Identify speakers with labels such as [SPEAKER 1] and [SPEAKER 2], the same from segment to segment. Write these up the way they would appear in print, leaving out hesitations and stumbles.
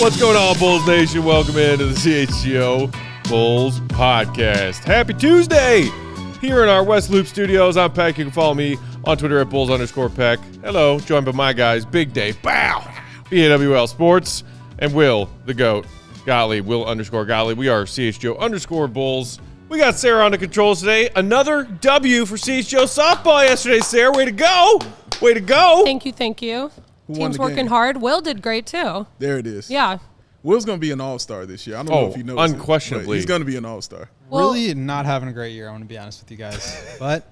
[SPEAKER 1] What's going on, Bulls Nation? Welcome into the CHGO Bulls Podcast. Happy Tuesday! Here in our West Loop studios, I'm Peck. You can follow me on Twitter at Bulls_Peck. Hello, joined by my guys, Big Dave, Bow, BAWL Sports, and Will, the GOAT, Gottlieb, Will_Gottlieb. We are CHGO_Bulls. We got Sarah on the controls today. Another W for CHGO softball yesterday, Sarah. Way to go. Way to go.
[SPEAKER 2] Thank you. Team's working hard. Will did great, too.
[SPEAKER 3] There it is.
[SPEAKER 2] Yeah.
[SPEAKER 3] Will's going to be an all-star this year. I don't know if you know.
[SPEAKER 1] Unquestionably.
[SPEAKER 3] He's going to be an all-star.
[SPEAKER 2] Well,
[SPEAKER 4] really not having a great year, I want to be honest with you guys. But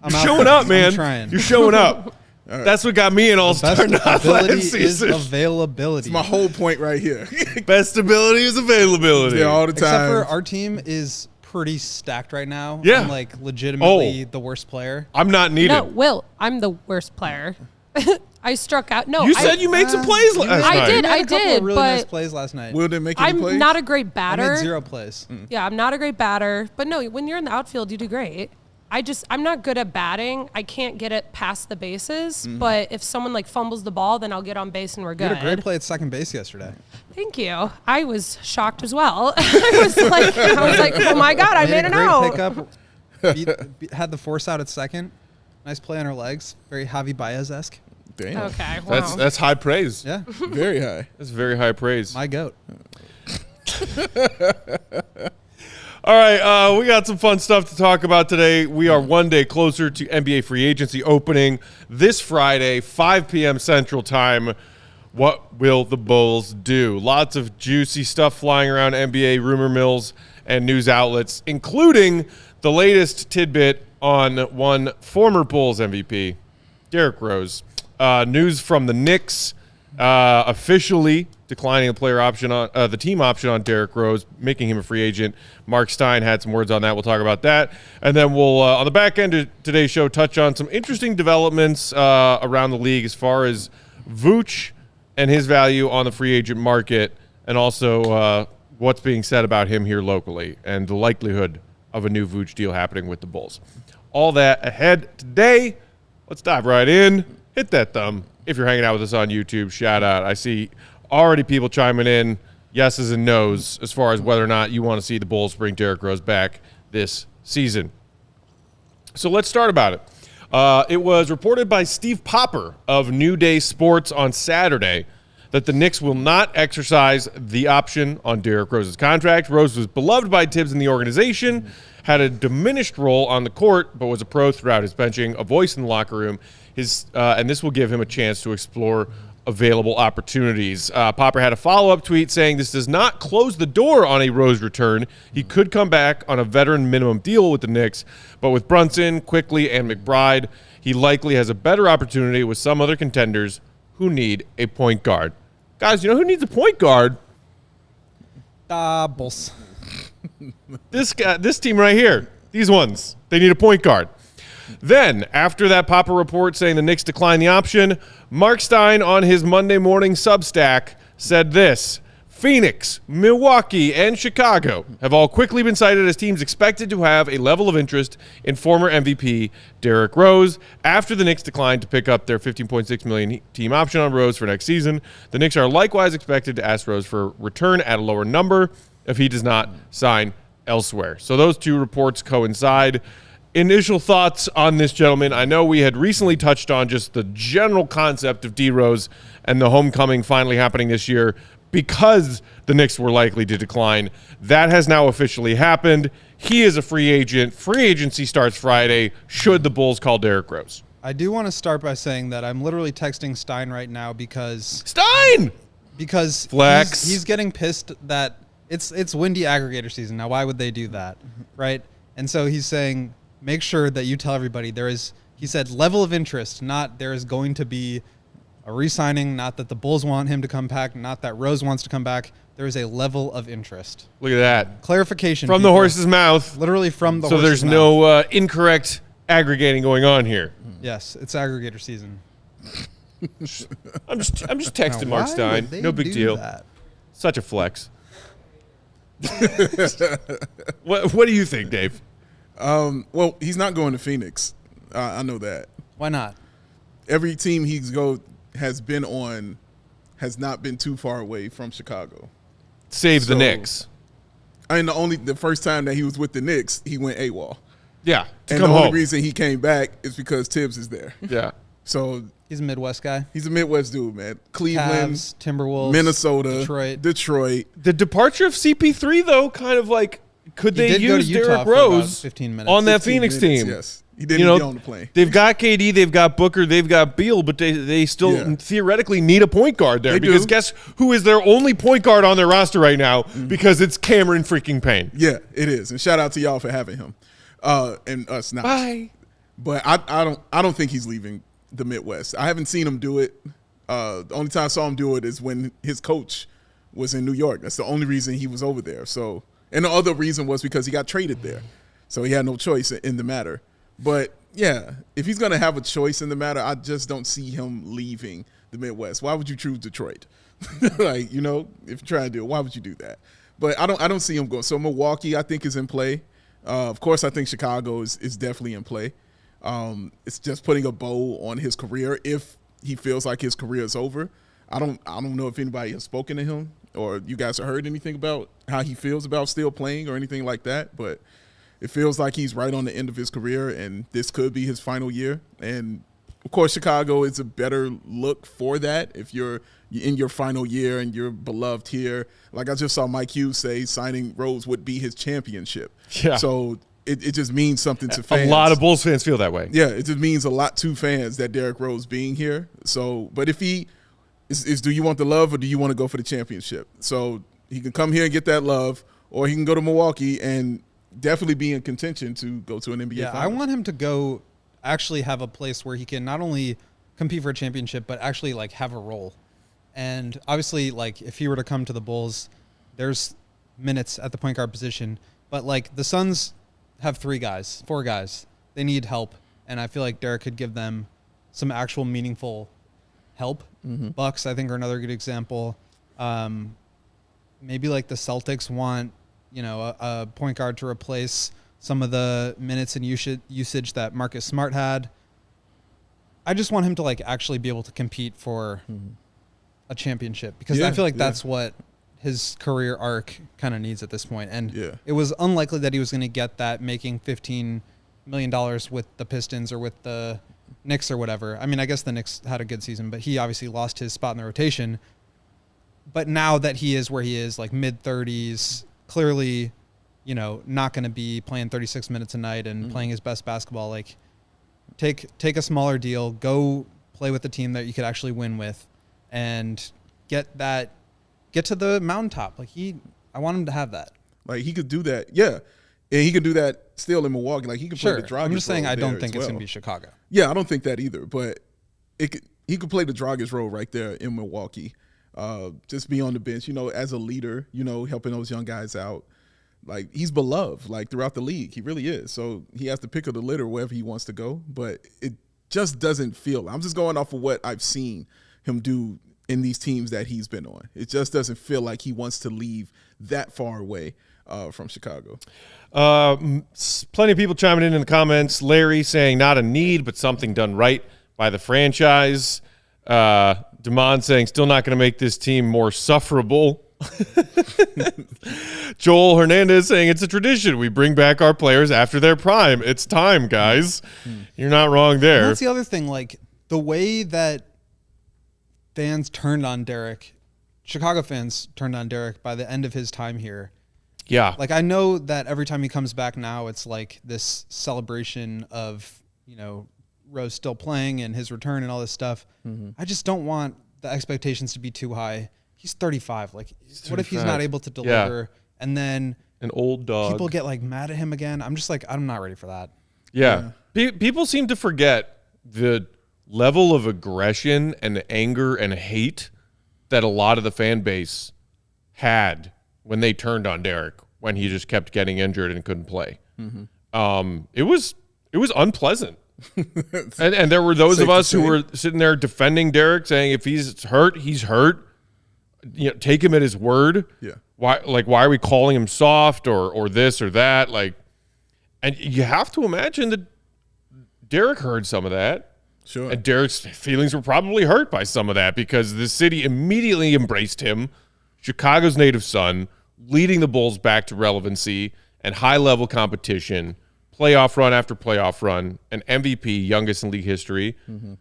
[SPEAKER 4] I'm
[SPEAKER 1] You're showing up, man.
[SPEAKER 4] I'm trying.
[SPEAKER 1] You're showing up. Right. That's what got me an all-star.
[SPEAKER 4] Best ability is availability.
[SPEAKER 3] It's my whole point right here.
[SPEAKER 1] Best ability is availability.
[SPEAKER 3] Yeah, all the time.
[SPEAKER 4] Except for our team is pretty stacked right now.
[SPEAKER 1] Yeah.
[SPEAKER 4] I'm like legitimately the worst player.
[SPEAKER 1] I'm not needed.
[SPEAKER 2] No, Will, I'm the worst player. I struck out. No,
[SPEAKER 1] you said you made some plays last night.
[SPEAKER 2] I did,
[SPEAKER 4] really
[SPEAKER 2] but
[SPEAKER 4] nice plays last night.
[SPEAKER 3] Will didn't make any plays?
[SPEAKER 2] I'm not a great batter.
[SPEAKER 4] I made 0 plays.
[SPEAKER 2] Yeah, I'm not a great batter. But no, when you're in the outfield, you do great. I'm not good at batting. I can't get it past the bases. But if someone like fumbles the ball, then I'll get on base and we're good.
[SPEAKER 4] You had a great play at second base yesterday.
[SPEAKER 2] Thank you. I was shocked as well. I was like, oh my God, I made an out.
[SPEAKER 4] Pickup. Had the force out at second. Nice play on her legs. Very Javi Baez-esque.
[SPEAKER 3] Damn.
[SPEAKER 2] Okay, wow.
[SPEAKER 1] That's high praise.
[SPEAKER 4] Yeah.
[SPEAKER 3] Very high.
[SPEAKER 1] That's very high praise.
[SPEAKER 4] My GOAT.
[SPEAKER 1] All right, we got some fun stuff to talk about today. We are one day closer to NBA free agency opening this Friday, 5 p.m. Central Time. What will the Bulls do? Lots of juicy stuff flying around NBA rumor mills and news outlets, including the latest tidbit on one former Bulls MVP, Derrick Rose. News from the Knicks officially declining the team option on Derrick Rose, making him a free agent. Marc Stein had some words on that. We'll talk about that. And then we'll, on the back end of today's show, touch on some interesting developments around the league as far as Vooch and his value on the free agent market, and also what's being said about him here locally and the likelihood of a new Vooch deal happening with the Bulls. All that ahead today. Let's dive right in. Hit that thumb. If you're hanging out with us on YouTube, shout out. I see already people chiming in yeses and nos as far as whether or not you want to see the Bulls bring Derrick Rose back this season. So let's start about it. It was reported by Steve Popper of New Day Sports on Saturday that the Knicks will not exercise the option on Derrick Rose's contract. Rose was beloved by Tibbs in the organization, had a diminished role on the court, but was a pro throughout his benching, a voice in the locker room. And this will give him a chance to explore available opportunities. Popper had a follow-up tweet saying this does not close the door on a Rose return. He could come back on a veteran minimum deal with the Knicks, but with Brunson, Quickly, and McBride, he likely has a better opportunity with some other contenders who need a point guard. Guys, you know who needs a point guard?
[SPEAKER 4] Bulls.
[SPEAKER 1] This team right here, these ones, they need a point guard. Then, after that Popper report saying the Knicks declined the option, Marc Stein on his Monday morning Substack said this: Phoenix, Milwaukee, and Chicago have all quickly been cited as teams expected to have a level of interest in former MVP Derrick Rose. After the Knicks declined to pick up their $15.6 million team option on Rose for next season, the Knicks are likewise expected to ask Rose for return at a lower number if he does not sign elsewhere. So those two reports coincide. Initial thoughts on this gentleman. I know we had recently touched on just the general concept of D Rose and the homecoming finally happening this year because the Knicks were likely to decline. That has now officially happened. He is a free agent. Free agency starts Friday. Should the Bulls call Derrick Rose?
[SPEAKER 4] I do want to start by saying that I'm literally texting Stein right now because
[SPEAKER 1] Flex.
[SPEAKER 4] He's getting pissed that it's windy aggregator season. Now, why would they do that, right? And so he's saying, make sure that you tell everybody he said, level of interest, not there is going to be a re-signing, not that the Bulls want him to come back, not that Rose wants to come back. There is a level of interest.
[SPEAKER 1] Look at that.
[SPEAKER 4] Clarification.
[SPEAKER 1] From the horse's mouth.
[SPEAKER 4] Literally from the
[SPEAKER 1] horse's mouth. So there's no incorrect aggregating going on here.
[SPEAKER 4] Yes, it's aggregator season.
[SPEAKER 1] I'm just texting Marc Stein. No big deal.
[SPEAKER 4] That?
[SPEAKER 1] Such a flex. What do you think, Dave?
[SPEAKER 3] Well, he's not going to Phoenix. I know that.
[SPEAKER 4] Why not?
[SPEAKER 3] Every team has been on has not been too far away from Chicago.
[SPEAKER 1] Save the Knicks.
[SPEAKER 3] I mean, the first time that he was with the Knicks, he went AWOL.
[SPEAKER 1] Yeah,
[SPEAKER 3] And the only reason he came back is because Tibbs is there.
[SPEAKER 1] Yeah.
[SPEAKER 3] So
[SPEAKER 4] He's a Midwest guy.
[SPEAKER 3] he's a Midwest dude, man. Cleveland,
[SPEAKER 4] Cavs, Timberwolves,
[SPEAKER 3] Minnesota, Detroit.
[SPEAKER 1] The departure of CP3 though, kind of like, could they
[SPEAKER 4] did go to
[SPEAKER 1] use
[SPEAKER 4] Utah
[SPEAKER 1] Derrick
[SPEAKER 4] for about
[SPEAKER 1] Rose
[SPEAKER 4] 15 minutes.
[SPEAKER 1] on that
[SPEAKER 3] 15
[SPEAKER 1] Phoenix
[SPEAKER 3] minutes,
[SPEAKER 1] team?
[SPEAKER 3] Yes. He didn't get on the plane.
[SPEAKER 1] They've got KD, they've got Booker, they've got Beal, but they still theoretically need a point guard there.
[SPEAKER 3] They
[SPEAKER 1] Because
[SPEAKER 3] do.
[SPEAKER 1] guess who is their only point guard on their roster right now? Because it's Cameron freaking Payne.
[SPEAKER 3] Yeah, it is. And shout out to y'all for having him. And us not.
[SPEAKER 1] Bye.
[SPEAKER 3] But I don't think he's leaving the Midwest. I haven't seen him do it. The only time I saw him do it is when his coach was in New York. That's the only reason he was over there. So, and the other reason was because he got traded there. So he had no choice in the matter. But yeah, if he's going to have a choice in the matter, I just don't see him leaving the Midwest. Why would you choose Detroit? Like, you know, if you're trying to do it, why would you do that? But I don't see him going. So Milwaukee, I think, is in play. Of course, I think Chicago is definitely in play. It's just putting a bow on his career if he feels like his career is over. I don't know if anybody has spoken to him or you guys have heard anything about how he feels about still playing or anything like that. But it feels like he's right on the end of his career, and this could be his final year. And, of course, Chicago is a better look for that if you're in your final year and you're beloved here. Like I just saw Mike Hughes say signing Rose would be his championship.
[SPEAKER 1] Yeah.
[SPEAKER 3] So it just means something to fans.
[SPEAKER 1] A lot of Bulls fans feel that way.
[SPEAKER 3] Yeah, it just means a lot to fans that Derrick Rose being here. So, but if he is do you want the love or do you want to go for the championship? So he can come here and get that love, or he can go to Milwaukee and definitely be in contention to go to an NBA
[SPEAKER 4] Yeah,
[SPEAKER 3] Finals.
[SPEAKER 4] I want him to go actually have a place where he can not only compete for a championship, but actually like have a role. And obviously, like if he were to come to the Bulls, there's minutes at the point guard position, but like the Suns have 4 guys. They need help, and I feel like Derrick could give them some actual meaningful help. Bucks, I think, are another good example. Maybe like the Celtics want, you know, a point guard to replace some of the minutes and usage that Marcus Smart had. I just want him to like actually be able to compete for a championship, because I feel like that's what his career arc kind of needs at this point. And it was unlikely that he was going to get that making $15 million with the Pistons or with the Knicks or whatever. I mean, I guess the Knicks had a good season, but he obviously lost his spot in the rotation. But now that he is where he is, like mid-30s, clearly, you know, not going to be playing 36 minutes a night and playing his best basketball, like take a smaller deal, go play with the team that you could actually win with, and get to the mountaintop. Like I want him to have that.
[SPEAKER 3] Like he could do that. Yeah. And he could do that still in Milwaukee. Like he could play the Dragic.
[SPEAKER 4] I'm just saying
[SPEAKER 3] role
[SPEAKER 4] I don't
[SPEAKER 3] there
[SPEAKER 4] think
[SPEAKER 3] as
[SPEAKER 4] it's
[SPEAKER 3] well.
[SPEAKER 4] going to be Chicago.
[SPEAKER 3] Yeah, I don't think that either. But he could play the Dragic role right there in Milwaukee. Just be on the bench, you know, as a leader, you know, helping those young guys out. Like he's beloved, like throughout the league. He really is. So he has to pick up the litter wherever he wants to go. But it just doesn't feel. I'm just going off of what I've seen him do in these teams that he's been on. It just doesn't feel like he wants to leave that far away from Chicago.
[SPEAKER 1] Plenty of people chiming in the comments. Larry saying not a need, but something done right by the franchise. Damon saying still not going to make this team more sufferable. Joel Hernandez saying it's a tradition. We bring back our players after their prime. It's time, guys. You're not wrong there.
[SPEAKER 4] And that's the other thing. Like the way that fans turned on Derrick, Chicago fans turned on Derrick by the end of his time here.
[SPEAKER 1] Yeah.
[SPEAKER 4] Like I know that every time he comes back now, it's like this celebration of, you know, Rose still playing and his return and all this stuff. I just don't want the expectations to be too high. He's 35. Like, what if he's not able to deliver? And then
[SPEAKER 1] an old dog.
[SPEAKER 4] People get like mad at him again. I'm just like, I'm not ready for that.
[SPEAKER 1] Yeah. People seem to forget the level of aggression and anger and hate that a lot of the fan base had when they turned on Derrick, when he just kept getting injured and couldn't play. It was unpleasant. and there were those of us who were sitting there defending Derrick, saying if he's hurt, he's hurt. You know, take him at his word.
[SPEAKER 3] Yeah.
[SPEAKER 1] Why are we calling him soft or this or that? Like, and you have to imagine that Derrick heard some of that.
[SPEAKER 3] Sure.
[SPEAKER 1] And Derrick's feelings were probably hurt by some of that because the city immediately embraced him, Chicago's native son, leading the Bulls back to relevancy and high-level competition, playoff run after playoff run, an MVP, youngest in league history. Mm-hmm.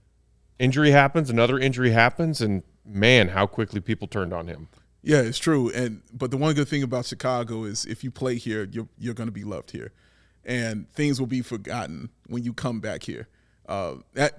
[SPEAKER 1] Injury happens, another injury happens, and man, how quickly people turned on him.
[SPEAKER 3] Yeah, it's true. But the one good thing about Chicago is if you play here, you're going to be loved here, and things will be forgotten when you come back here.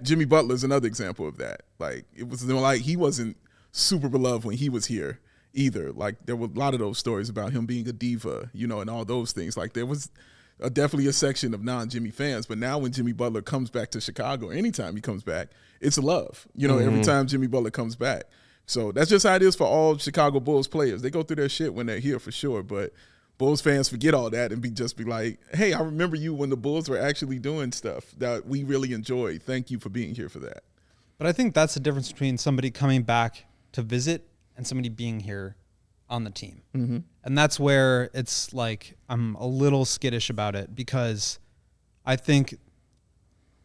[SPEAKER 3] Jimmy Butler is another example of that. Like it was like he wasn't super beloved when he was here either. Like there were a lot of those stories about him being a diva, you know, and all those things. Like there was definitely a section of non-Jimmy fans. But now when Jimmy Butler comes back to Chicago, anytime he comes back, it's love. You know, every time Jimmy Butler comes back. So that's just how it is for all Chicago Bulls players. They go through their shit when they're here for sure, but Bulls fans forget all that and be like, hey, I remember you when the Bulls were actually doing stuff that we really enjoyed. Thank you for being here for that.
[SPEAKER 4] But I think that's the difference between somebody coming back to visit and somebody being here on the team. Mm-hmm. And that's where it's like I'm a little skittish about it because I think,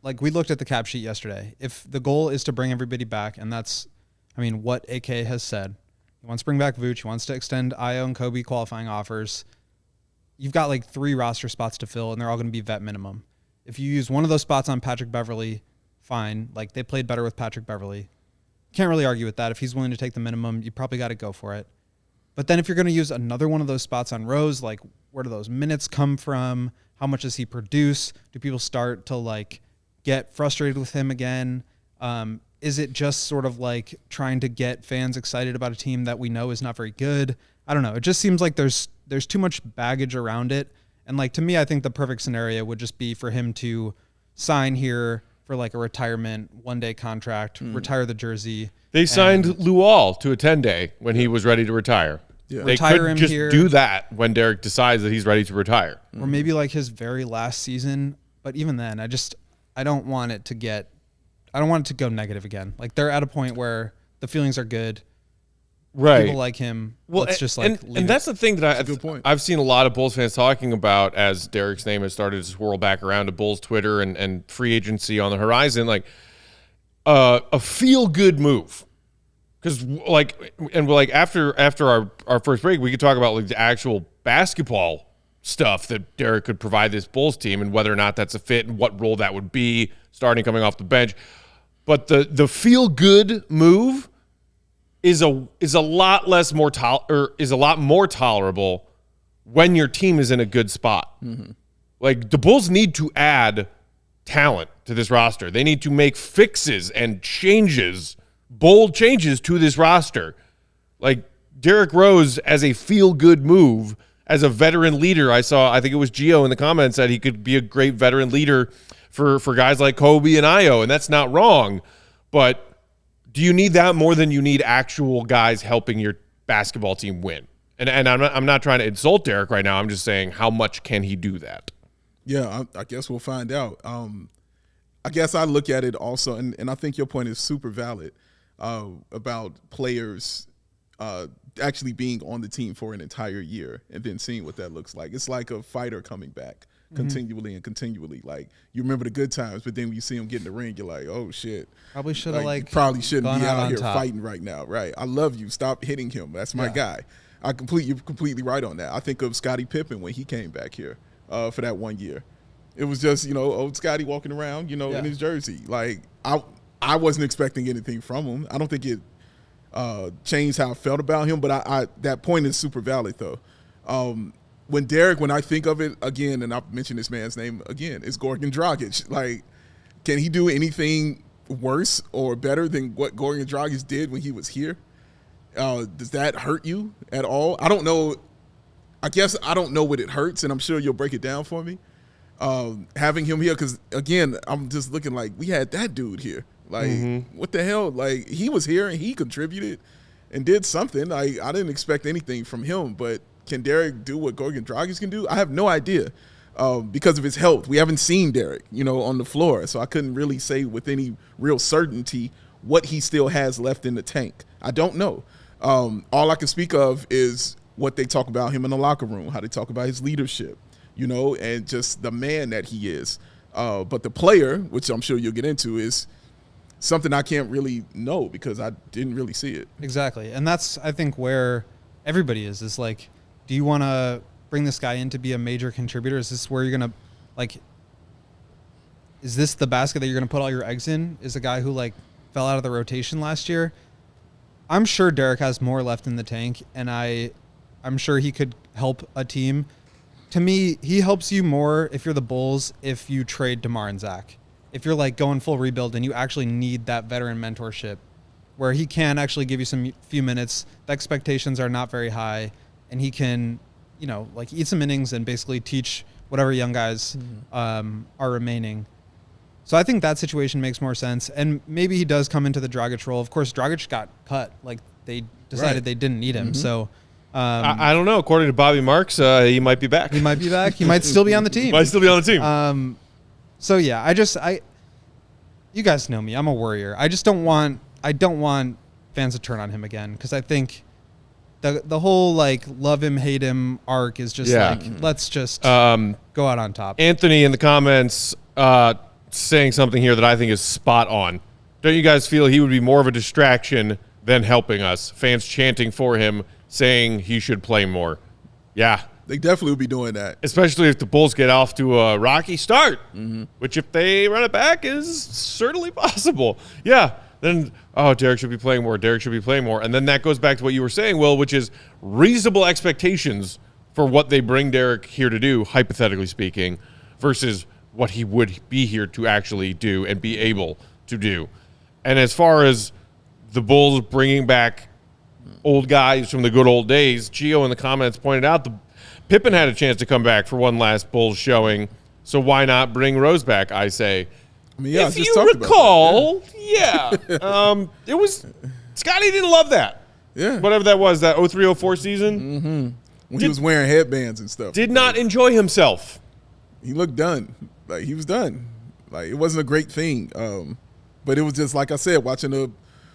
[SPEAKER 4] like we looked at the cap sheet yesterday, if the goal is to bring everybody back, and that's, I mean, what AK has said, he wants to bring back Vooch, he wants to extend Io and Kobe qualifying offers. You've got like 3 roster spots to fill, and they're all going to be vet minimum. If you use one of those spots on Patrick Beverley, fine. Like they played better with Patrick Beverley. Can't really argue with that. If he's willing to take the minimum, you probably got to go for it. But then if you're going to use another one of those spots on Rose, like where do those minutes come from? How much does he produce? Do people start to like get frustrated with him again? Is it just sort of like trying to get fans excited about a team that we know is not very good? I don't know. It just seems like there's too much baggage around it. And like, to me, I think the perfect scenario would just be for him to sign here for like a retirement 1-day contract, retire the jersey.
[SPEAKER 1] They signed Luol to a 10-day when he was ready to retire.
[SPEAKER 3] Yeah.
[SPEAKER 1] They
[SPEAKER 4] Retire
[SPEAKER 1] could
[SPEAKER 4] him
[SPEAKER 1] just
[SPEAKER 4] here.
[SPEAKER 1] do that when Derrick decides that he's ready to retire.
[SPEAKER 4] Or maybe like his very last season. But even then, I don't want it to go negative again. Like they're at a point where the feelings are good.
[SPEAKER 1] Right.
[SPEAKER 4] People like him.
[SPEAKER 1] Well,
[SPEAKER 4] Let's just like
[SPEAKER 1] and that's the thing that
[SPEAKER 3] good point.
[SPEAKER 1] I've seen a lot of Bulls fans talking about as Derrick's name has started to swirl back around to Bulls Twitter and free agency on the horizon, like a feel good move. Because after our first break, we could talk about like the actual basketball stuff that Derrick could provide this Bulls team and whether or not that's a fit and what role that would be starting coming off the bench. But the feel good move is a lot more tolerable when your team is in a good spot. Mm-hmm. Like the Bulls need to add talent to this roster. They need to make fixes and changes, bold changes to this roster. Like Derrick Rose as a feel good move, as a veteran leader. I think it was Gio in the comments said he could be a great veteran leader for guys like Kobe and Io, and that's not wrong. But do you need that more than you need actual guys helping your basketball team win? And I'm not trying to insult Derrick right now. I'm just saying, how much can he do that?
[SPEAKER 3] Yeah, I guess we'll find out. I guess I look at it also, and I think your point is super valid about players actually being on the team for an entire year and then seeing what that looks like. It's like a fighter coming back continually and continually. Like you remember the good times, but then when you see him get in the ring, you're like, oh shit.
[SPEAKER 4] probably should have like
[SPEAKER 3] probably shouldn't be out here
[SPEAKER 4] top.
[SPEAKER 3] fighting right now. Right. I love you. Stop hitting him. That's my guy. You're completely right on that. I think of Scottie Pippen when he came back here for that 1 year. It was just, old Scottie walking around, in his jersey. Like I wasn't expecting anything from him. I don't think it changed how I felt about him, but I that point is super valid though. When I think of it again, and I've mentioned this man's name again, it's Goran Dragic. Like, can he do anything worse or better than what Goran Dragic did when he was here? Does that hurt you at all? I don't know. I guess I don't know what it hurts, and I'm sure you'll break it down for me. Having him here, because again, I'm just looking like we had that dude here. Like, what the hell? Like, he was here and he contributed and did something. Like, I didn't expect anything from him, but can Derrick do what Goran Dragic can do? I have no idea because of his health. We haven't seen Derrick, on the floor, so I couldn't really say with any real certainty what he still has left in the tank. I don't know. All I can speak of is what they talk about him in the locker room, how they talk about his leadership, and just the man that he is. But the player, which I'm sure you'll get into, is something I can't really know because I didn't really see it.
[SPEAKER 4] Exactly. And that's, I think, where everybody is like, do you want to bring this guy in to be a major contributor? Is this where you're going to, like, is this the basket that you're going to put all your eggs in? Is a guy who, like, fell out of the rotation last year? I'm sure Derrick has more left in the tank, and I'm sure he could help a team. To me, he helps you more if you're the Bulls if you trade DeMar and Zach. If you're like going full rebuild and you actually need that veteran mentorship where he can actually give you some few minutes, the expectations are not very high, and he can, you know, like eat some innings and basically teach whatever young guys are remaining. So I think that situation makes more sense. And maybe he does come into the Dragic role. Of course, Dragic got cut. Like, they decided they didn't need him. So
[SPEAKER 1] I don't know. According to Bobby Marks, he might be back.
[SPEAKER 4] He might be back. He might still be on the team.
[SPEAKER 1] Might still be on the team.
[SPEAKER 4] So yeah, you guys know me. I'm a worrier. I don't want fans to turn on him again, because I think the whole like love him, hate him arc is just like, let's just go out on top.
[SPEAKER 1] Anthony in the comments saying something here that I think is spot on. Don't you guys feel he would be more of a distraction than helping us? Fans chanting for him, saying he should play more. Yeah.
[SPEAKER 3] They definitely would be doing that.
[SPEAKER 1] Especially if the Bulls get off to a rocky start, which if they run it back is certainly possible. Yeah. Then, Derrick should be playing more. Derrick should be playing more. And then that goes back to what you were saying, Will, which is reasonable expectations for what they bring Derrick here to do, hypothetically speaking, versus what he would be here to actually do and be able to do. And as far as the Bulls bringing back old guys from the good old days, Gio in the comments pointed out Pippen had a chance to come back for one last Bulls showing, so why not bring Rose back, I say.
[SPEAKER 3] I mean, yeah,
[SPEAKER 1] if you recall, it was Scotty didn't love that.
[SPEAKER 3] Yeah.
[SPEAKER 1] Whatever that was, that 03-04 season.
[SPEAKER 3] When he was wearing headbands and stuff.
[SPEAKER 1] Did not enjoy himself.
[SPEAKER 3] He looked done. Like, he was done. Like, it wasn't a great thing. But it was just, like I said, watching a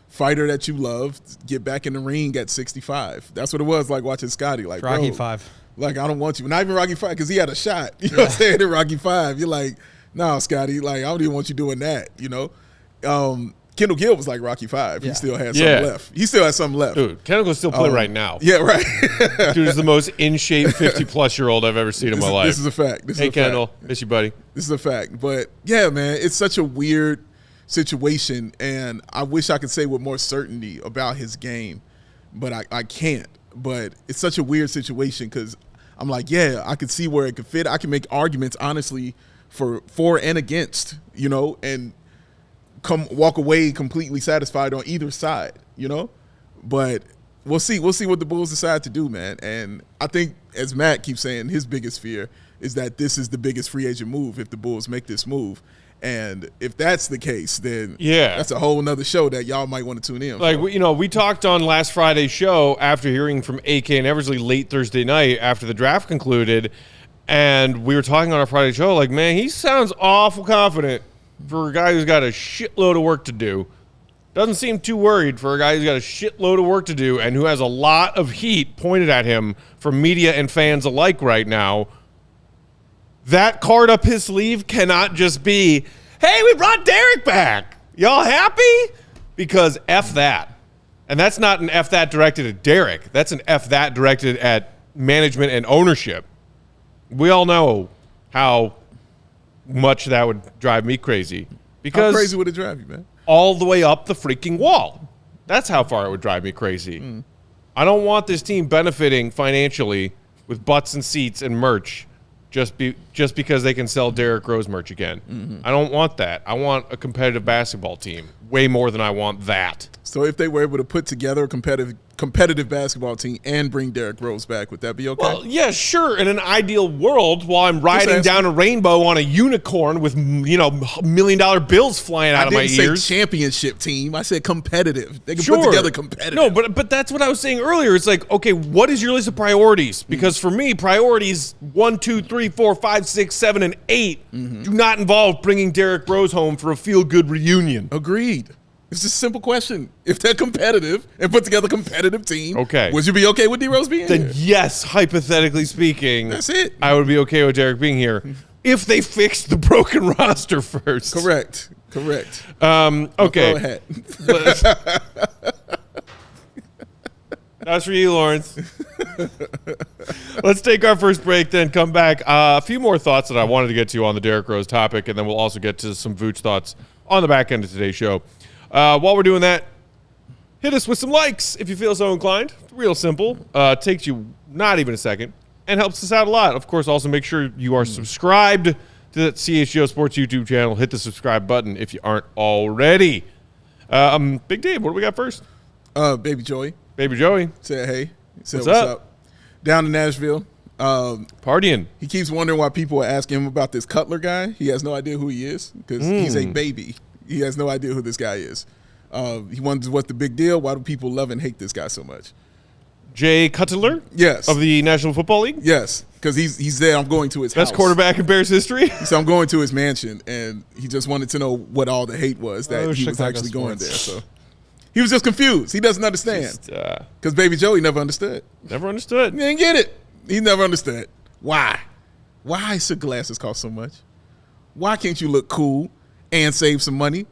[SPEAKER 3] fighter that you love get back in the ring at 65. That's what it was like watching Scotty. Like,
[SPEAKER 4] Rocky
[SPEAKER 3] bro,
[SPEAKER 4] 5.
[SPEAKER 3] Like, I don't want you. Not even Rocky 5, because he had a shot. You know what I'm saying? In Rocky 5. You're like, no, Scotty, like, I don't even want you doing that, you know? Kendall Gill was like Rocky 5. He still had something left. He still has something left.
[SPEAKER 1] Dude, Kendall can still play right now.
[SPEAKER 3] Yeah, right.
[SPEAKER 1] Dude is the most in-shape 50-plus-year-old I've ever seen in my life.
[SPEAKER 3] This is a fact.
[SPEAKER 1] Hey, Kendall. Miss you, buddy.
[SPEAKER 3] This is a fact. But, yeah, man, it's such a weird situation, and I wish I could say with more certainty about his game, but I can't. But it's such a weird situation because I'm like, yeah, I could see where it could fit. I can make arguments, honestly, for and against, you know, and walk away completely satisfied on either side, you know. But we'll see. We'll see what the Bulls decide to do, man. And I think, as Matt keeps saying, his biggest fear is that this is the biggest free agent move if the Bulls make this move. And if that's the case, then that's a whole nother show that y'all might want to tune in.
[SPEAKER 1] Like, we talked on last Friday's show after hearing from AK and Eversley late Thursday night after the draft concluded, and we were talking on our Friday show, like, man, he sounds awful confident for a guy who's got a shitload of work to do. Doesn't seem too worried for a guy who's got a shitload of work to do and who has a lot of heat pointed at him from media and fans alike right now. That card up his sleeve cannot just be, hey, we brought Derrick back. Y'all happy? Because F that. And that's not an F that directed at Derrick. That's an F that directed at management and ownership. We all know how much that would drive me crazy. Because
[SPEAKER 3] how crazy would it drive you, man?
[SPEAKER 1] All the way up the freaking wall. That's how far it would drive me crazy. I don't want this team benefiting financially with butts and seats and merch just because they can sell Derrick Rose merch again. I don't want that. I want a competitive basketball team way more than I want that.
[SPEAKER 3] So if they were able to put together a competitive basketball team and bring Derrick Rose back, would that be okay?
[SPEAKER 1] Well, yeah, sure. In an ideal world, while I'm riding down a rainbow on a unicorn with, $1 million bills flying out of my ears.
[SPEAKER 3] I didn't say championship team. I said competitive. They can put together competitive.
[SPEAKER 1] No, but that's what I was saying earlier. It's like, okay, what is your list of priorities? Because for me, priorities 1, 2, 3, 4, 5, 6, 7, and 8 do not involve bringing Derrick Rose home for a feel-good reunion.
[SPEAKER 3] Agreed. It's just a simple question. If they're competitive and put together a competitive team,
[SPEAKER 1] okay,
[SPEAKER 3] would you be okay with D-Rose being here?
[SPEAKER 1] Then yes, hypothetically speaking,
[SPEAKER 3] that's it.
[SPEAKER 1] I would be okay with Derrick being here if they fix the broken roster first.
[SPEAKER 3] Correct. Correct.
[SPEAKER 1] Okay.
[SPEAKER 3] Go ahead.
[SPEAKER 1] That's for you, Lawrence. Let's take our first break, then come back. A few more thoughts that I wanted to get to on the Derrick Rose topic, and then we'll also get to some Vooch thoughts on the back end of today's show. While we're doing that, hit us with some likes if you feel so inclined. Real simple. Takes you not even a second and helps us out a lot. Of course, also make sure you are subscribed to the CHGO Sports YouTube channel. Hit the subscribe button if you aren't already. Big Dave, what do we got first?
[SPEAKER 3] Baby Joey.
[SPEAKER 1] Baby Joey.
[SPEAKER 3] Said hey. Said
[SPEAKER 1] What's up?
[SPEAKER 3] Down in Nashville.
[SPEAKER 1] Partying.
[SPEAKER 3] He keeps wondering why people are asking him about this Cutler guy. He has no idea who he is because he's a baby. He has no idea who this guy is. He wonders what's the big deal. Why do people love and hate this guy so much?
[SPEAKER 1] Jay Cutler?
[SPEAKER 3] Yes.
[SPEAKER 1] Of the National Football League?
[SPEAKER 3] Yes, because he's there. I'm going to his house.
[SPEAKER 1] Best quarterback in Bears history?
[SPEAKER 3] So I'm going to his mansion, and he just wanted to know what all the hate was that he was actually going there. So he was just confused. He doesn't understand. Because Baby Joey never understood.
[SPEAKER 1] Never understood.
[SPEAKER 3] He didn't get it. He never understood. Why? Why should glasses cost so much? Why can't you look cool and save some money?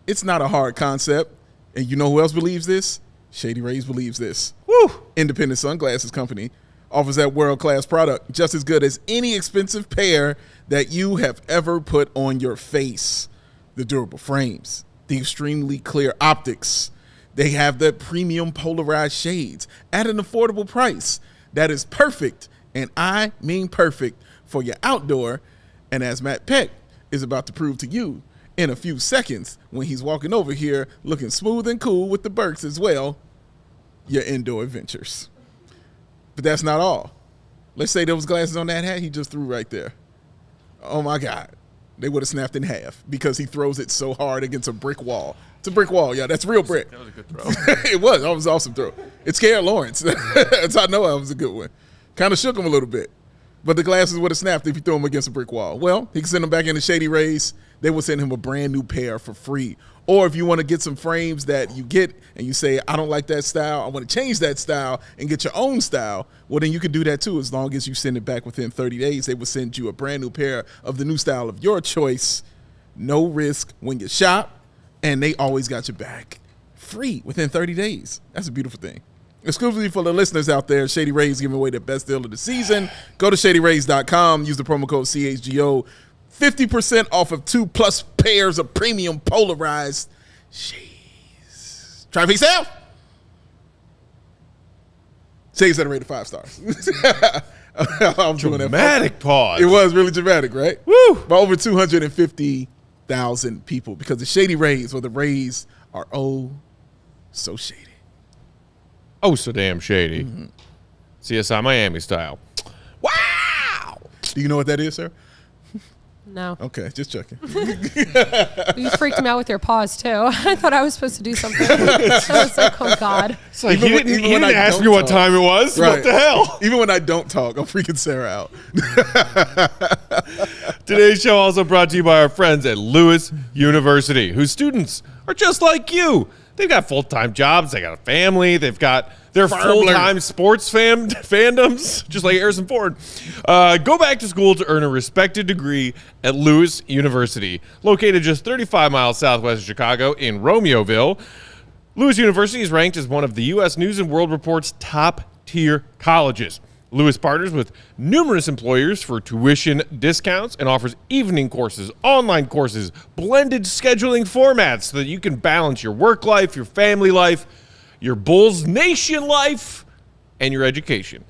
[SPEAKER 3] It's not a hard concept. And you know who else believes this? Shady Rays believes this.
[SPEAKER 1] Woo!
[SPEAKER 3] Independent sunglasses company offers that world-class product just as good as any expensive pair that you have ever put on your face. The durable frames, the extremely clear optics. They have the premium polarized shades at an affordable price that is perfect, and I mean perfect, for your outdoor. And as Matt Peck is about to prove to you in a few seconds when he's walking over here looking smooth and cool with the Burks as well, your indoor adventures. But that's not all. Let's say those glasses on that hat he just threw right there. Oh, my God. They would have snapped in half because he throws it so hard against a brick wall. It's a brick wall. Yeah, that's real brick.
[SPEAKER 1] That was a good throw.
[SPEAKER 3] It was. That was an awesome throw. It scared Lawrence. That's how I know that was a good one. Kind of shook him a little bit. But the glasses would have snapped if you threw them against a brick wall. Well, he can send them back in the Shady Rays. They will send him a brand new pair for free. Or if you want to get some frames that you get and you say, I don't like that style, I want to change that style and get your own style, well, then you can do that too. As long as you send it back within 30 days, they will send you a brand new pair of the new style of your choice. No risk when you shop, and they always got your back. Free within 30 days. That's a beautiful thing. Exclusively for the listeners out there, Shady Rays giving away the best deal of the season. Go to ShadyRays.com. Use the promo code CHGO. 50% off of 2+ pairs of premium polarized shades. Try it for yourself. Shades that are rated 5 stars. I'm doing that.
[SPEAKER 1] Dramatic pause.
[SPEAKER 3] It was really dramatic, right?
[SPEAKER 1] Woo!
[SPEAKER 3] By over 250,000 people because the Shady Rays, or the Rays, are oh so shady.
[SPEAKER 1] Oh, so damn shady. Mm-hmm. CSI Miami style. Wow!
[SPEAKER 3] Do you know what that is, sir?
[SPEAKER 2] No.
[SPEAKER 3] Okay, just checking.
[SPEAKER 2] You freaked me out with your pause, too. I thought I was supposed to do something. I was like, oh, God.
[SPEAKER 1] It's like,
[SPEAKER 3] Even
[SPEAKER 1] he
[SPEAKER 3] when-
[SPEAKER 1] didn't,
[SPEAKER 3] even
[SPEAKER 1] he
[SPEAKER 3] when
[SPEAKER 1] didn't
[SPEAKER 3] I
[SPEAKER 1] ask
[SPEAKER 3] don't
[SPEAKER 1] me what
[SPEAKER 3] talk.
[SPEAKER 1] time it was.
[SPEAKER 3] Right.
[SPEAKER 1] What the hell?
[SPEAKER 3] Even when I don't talk, I'm freaking Sarah out.
[SPEAKER 1] Today's show also brought to you by our friends at Lewis University, whose students are just like you. They've got full-time jobs. They got a family. They've got their full-time sports fandoms, just like Harrison Ford. Go back to school to earn a respected degree at Lewis University, located just 35 miles southwest of Chicago in Romeoville. Lewis University is ranked as one of the U.S. News and World Report's top-tier colleges. Lewis partners with numerous employers for tuition discounts and offers evening courses, online courses, blended scheduling formats so that you can balance your work life, your family life, your Bulls Nation life, and your education.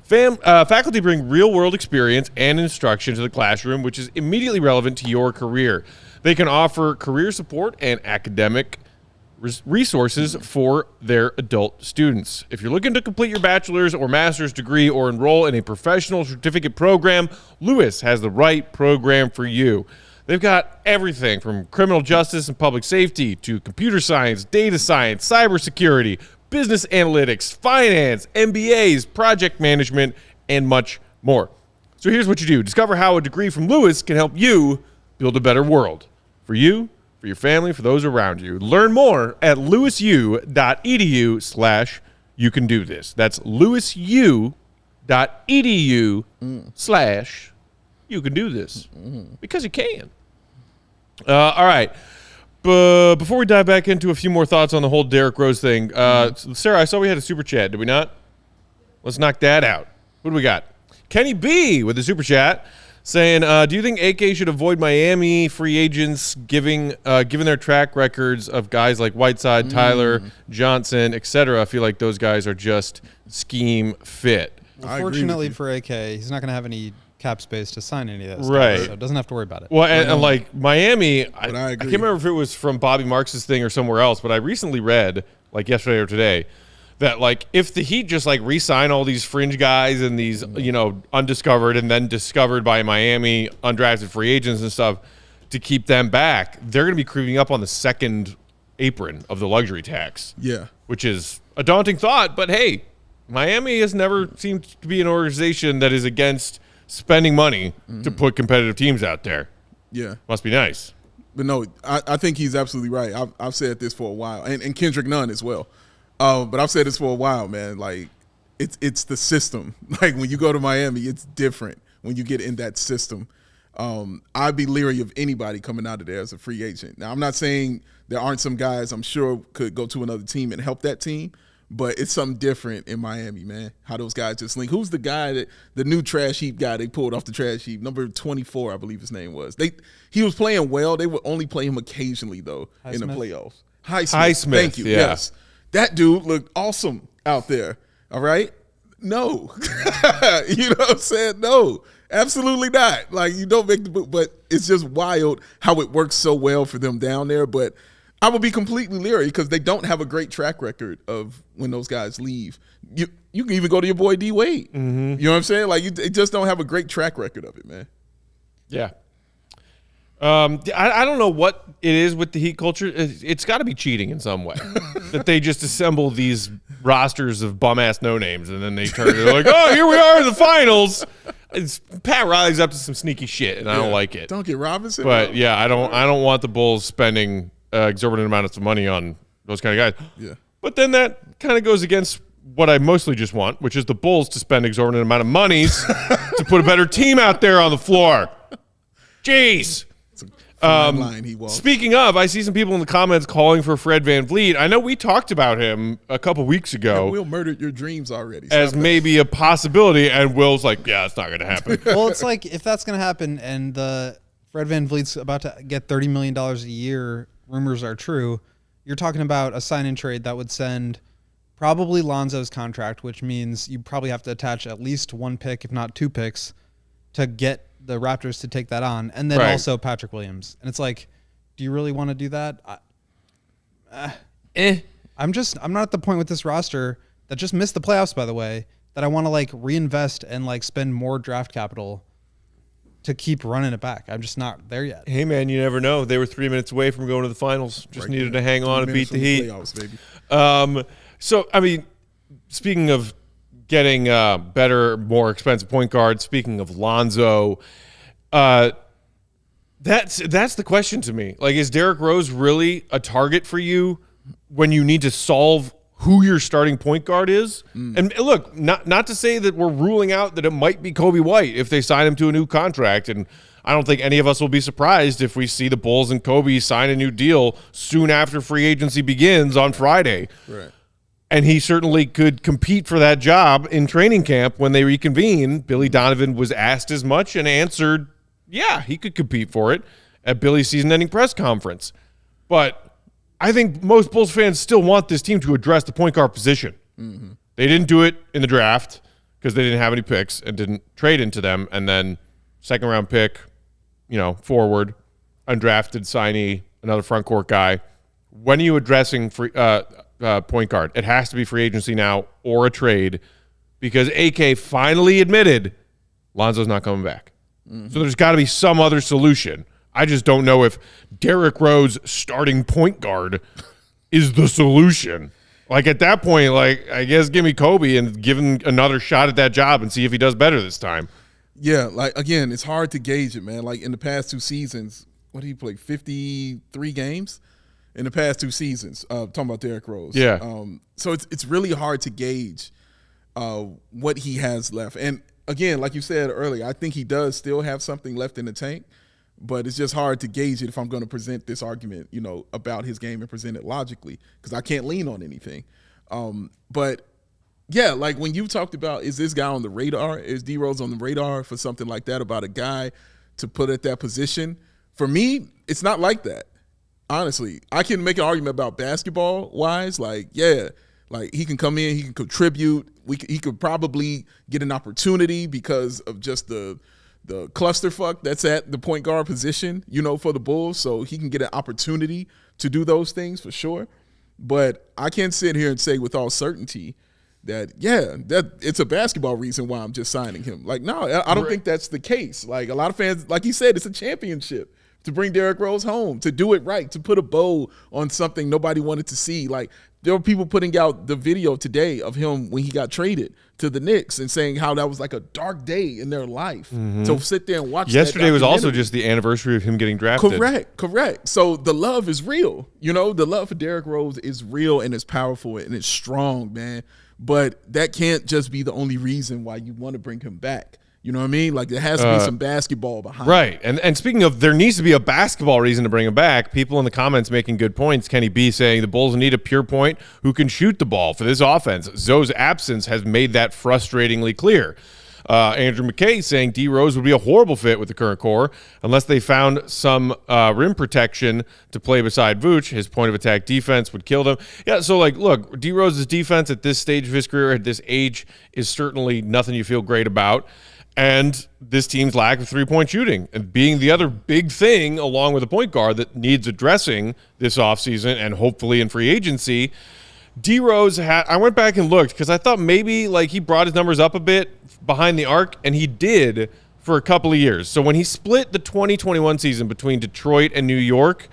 [SPEAKER 1] Faculty bring real-world experience and instruction to the classroom, which is immediately relevant to your career. They can offer career support and academic resources for their adult students. If you're looking to complete your bachelor's or master's degree or enroll in a professional certificate program, Lewis has the right program for you. They've got everything from criminal justice and public safety to computer science, data science, cybersecurity, business analytics, finance, MBAs, project management, and much more. So here's what you do. Discover how a degree from Lewis can help you build a better world for you, for your family, for those around you. Learn more at lewisu.edu/you-can-do-this. That's lewisu.edu/you-can-do-this. Because you can. All right. before we dive back into a few more thoughts on the whole Derrick Rose thing, Sarah, I saw we had a super chat. Did we not? Let's knock that out. Who do we got? Kenny B with the super chat saying, do you think AK should avoid Miami free agents given their track records of guys like Whiteside, Tyler, Johnson, etc.? I feel like those guys are just scheme fit.
[SPEAKER 4] Well, fortunately for AK, he's not going to have any cap space to sign any of those
[SPEAKER 1] right
[SPEAKER 4] guys, so doesn't have to worry about it.
[SPEAKER 1] Well, and like Miami, I
[SPEAKER 3] agree.
[SPEAKER 1] can't remember if it was from Bobby Marks's thing or somewhere else, but I recently read, like yesterday or today, that like if the Heat just like re-sign all these fringe guys and these undiscovered and then discovered by Miami undrafted free agents and stuff to keep them back, they're going to be creeping up on the second apron of the luxury tax.
[SPEAKER 3] Yeah,
[SPEAKER 1] which is a daunting thought, but hey, Miami has never seemed to be an organization that is against spending money to put competitive teams out there.
[SPEAKER 3] Yeah.
[SPEAKER 1] Must be nice.
[SPEAKER 3] But no, I think he's absolutely right. I've said this for a while, and Kendrick Nunn as well. But I've said this for a while, man. Like, it's the system. Like, when you go to Miami, it's different when you get in that system. I'd be leery of anybody coming out of there as a free agent. Now, I'm not saying there aren't some guys I'm sure could go to another team and help that team, but it's something different in Miami, man, how those guys just link. Who's the guy the new trash heap guy they pulled off the trash heap? Number 24, I believe his name was. He was playing well. They would only play him occasionally, though, in the playoffs. Highsmith. Thank you.
[SPEAKER 1] Yeah.
[SPEAKER 3] Yes. That dude looked awesome out there, all right? No. You know what I'm saying? No. Absolutely not. Like, you don't make the book, but it's just wild how it works so well for them down there. But I would be completely leery because they don't have a great track record of when those guys leave. You can even go to your boy D Wade. You know what I'm saying? Like, they just don't have a great track record of it, man.
[SPEAKER 1] Yeah. I don't know what it is with the Heat culture. It's got to be cheating in some way that they just assemble these rosters of bum-ass no-names and then they turn it like, oh, here we are in the finals. Pat Riley's up to some sneaky shit, and I don't like it.
[SPEAKER 3] Don't get Robinson.
[SPEAKER 1] But, yeah, I don't want the Bulls spending exorbitant amounts of money on those kind of guys.
[SPEAKER 3] Yeah.
[SPEAKER 1] But then that kind of goes against what I mostly just want, which is the Bulls to spend exorbitant amount of monies to put a better team out there on the floor. Jeez.
[SPEAKER 3] Line he walked.
[SPEAKER 1] Speaking of, I see some people in the comments calling for Fred VanVleet. I know we talked about him a couple weeks ago.
[SPEAKER 3] Yeah, Will murdered your dreams already.
[SPEAKER 1] As maybe a possibility, and Will's like, yeah, it's not going to happen.
[SPEAKER 4] Well, it's like if that's going to happen and Fred VanVleet's about to get $30 million a year, rumors are true, you're talking about a sign-in trade that would send probably Lonzo's contract, which means you probably have to attach at least one pick, if not two picks, to get the Raptors to take that on, and then also Patrick Williams. And it's like, do you really want to do that? I'm not at the point with this roster that just missed the playoffs, by the way, that I want to like reinvest and like spend more draft capital to keep running it back. I'm just not there yet.
[SPEAKER 1] Hey, man, you never know. They were 3 minutes away from going to the finals. Just needed to hang on and beat the Heat.
[SPEAKER 3] Playoffs, baby.
[SPEAKER 1] So, I mean, speaking of getting better, more expensive point guard, speaking of Lonzo, that's the question to me. Like, is Derrick Rose really a target for you when you need to solve who your starting point guard is? And look, not to say that we're ruling out that it might be Kobe White if they sign him to a new contract, and I don't think any of us will be surprised if we see the Bulls and Kobe sign a new deal soon after free agency begins on Friday.
[SPEAKER 3] Right.
[SPEAKER 1] And he certainly could compete for that job in training camp when they reconvene. Billy Donovan was asked as much and answered, yeah, he could compete for it at Billy's season-ending press conference. But I think most Bulls fans still want this team to address the point guard position. They didn't do it in the draft because they didn't have any picks and didn't trade into them. And then second-round pick, forward, undrafted signee, another front court guy. When are you addressing point guard? It has to be free agency now or a trade because AK finally admitted Lonzo's not coming back. So there's got to be some other solution. I just don't know if Derrick Rose starting point guard is the solution. Like, at that point, like, I guess give me Kobe and give him another shot at that job and see if he does better this time.
[SPEAKER 3] Yeah, like, again, it's hard to gauge it, man. Like, in the past 2 seasons, what did he play, 53 games? In the past 2 seasons, talking about Derrick Rose.
[SPEAKER 1] Yeah.
[SPEAKER 3] So it's really hard to gauge what he has left. And, again, like you said earlier, I think he does still have something left in the tank. but it's just hard to gauge it if I'm going to present this argument, about his game and present it logically because I can't lean on anything. But yeah, like when you talked about, is this guy on the radar? Is D Rose on the radar for something like that about a guy to put at that position? For me, it's not like that. Honestly, I can make an argument about basketball wise. Like, yeah, like he can come in, he can contribute. He could probably get an opportunity because of just the clusterfuck that's at the point guard position, for the Bulls. So he can get an opportunity to do those things for sure. But I can't sit here and say with all certainty that it's a basketball reason why I'm just signing him. Like, no, I don't think that's the case. Like a lot of fans, like you said, it's a championship to bring Derrick Rose home, to do it right, to put a bow on something nobody wanted to see. Like there were people putting out the video today of him when he got traded to the Knicks and saying how that was like a dark day in their life. To sit there and watch
[SPEAKER 1] Yesterday was also just the anniversary of him getting drafted.
[SPEAKER 3] Correct. So the love is real. The love for Derrick Rose is real and it's powerful and it's strong, man. But that can't just be the only reason why you want to bring him back. You know what I mean? Like there has to be some basketball behind
[SPEAKER 1] it.
[SPEAKER 3] Right.
[SPEAKER 1] And speaking of, there needs to be a basketball reason to bring him back. People in the comments making good points. Kenny B saying the Bulls need a pure point who can shoot the ball for this offense. Zoe's absence has made that frustratingly clear. Andrew McKay saying D Rose would be a horrible fit with the current core unless they found some rim protection to play beside Vooch. His point of attack defense would kill them. Yeah, so like, look, D Rose's defense at this stage of his career, at this age, is certainly nothing you feel great about. And this team's lack of three-point shooting and being the other big thing along with a point guard that needs addressing this offseason and hopefully in free agency. D Rose I went back and looked because I thought maybe like he brought his numbers up a bit behind the arc, and he did for a couple of years. So when he split the 2021 season between Detroit and New York,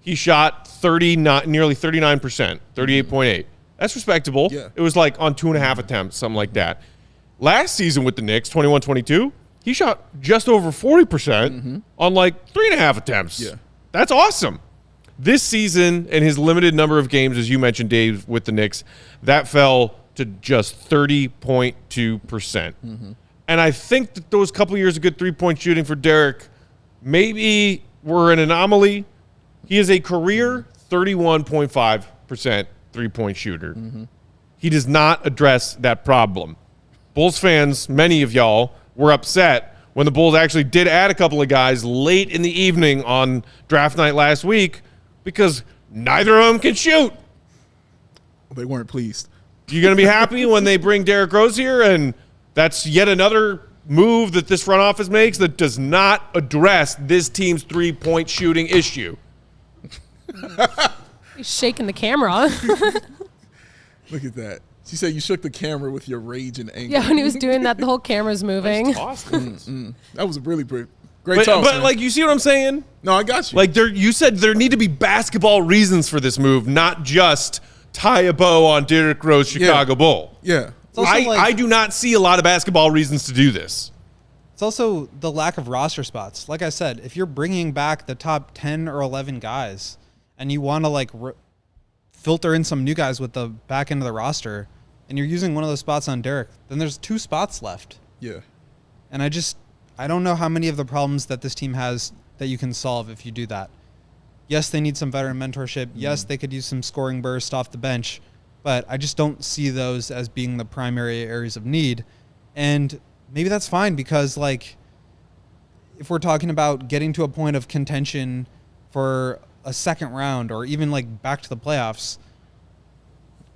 [SPEAKER 1] he shot nearly 39%, 38.8. That's respectable.
[SPEAKER 3] Yeah.
[SPEAKER 1] It was like on 2.5 attempts, something like that. Last season with the Knicks, 21-22, he shot just over 40% on like 3.5 attempts.
[SPEAKER 3] Yeah.
[SPEAKER 1] That's awesome. This season and his limited number of games, as you mentioned, Dave, with the Knicks, that fell to just 30.2%. And I think that those couple years of good three-point shooting for Derrick maybe were an anomaly. He is a career 31.5% three-point shooter. He does not address that problem. Bulls fans, many of y'all, were upset when the Bulls actually did add a couple of guys late in the evening on draft night last week because neither of them can shoot.
[SPEAKER 3] They weren't pleased.
[SPEAKER 1] You going to be happy when they bring Derrick Rose here and that's yet another move that this front office makes that does not address this team's three-point shooting issue?
[SPEAKER 2] He's shaking the camera.
[SPEAKER 3] Look at that. She said you shook the camera with your rage and anger.
[SPEAKER 2] Yeah, when he was doing that, the whole camera's moving.
[SPEAKER 3] That was a really great toss.
[SPEAKER 1] But like, you see what I'm saying?
[SPEAKER 3] No, I got you.
[SPEAKER 1] Like, you said there need to be basketball reasons for this move, not just tie a bow on Derrick Rose, Chicago Bull.
[SPEAKER 3] Yeah.
[SPEAKER 1] I do not see a lot of basketball reasons to do this.
[SPEAKER 4] It's also the lack of roster spots. Like I said, if you're bringing back the top 10 or 11 guys and you want to like filter in some new guys with the back end of the roster and you're using one of those spots on Derrick, then there's 2 spots left.
[SPEAKER 3] Yeah.
[SPEAKER 4] And I don't know how many of the problems that this team has that you can solve if you do that. Yes, they need some veteran mentorship. Yes, they could use some scoring burst off the bench, but I just don't see those as being the primary areas of need. And maybe that's fine because, like, if we're talking about getting to a point of contention for a second round or even, like, back to the playoffs,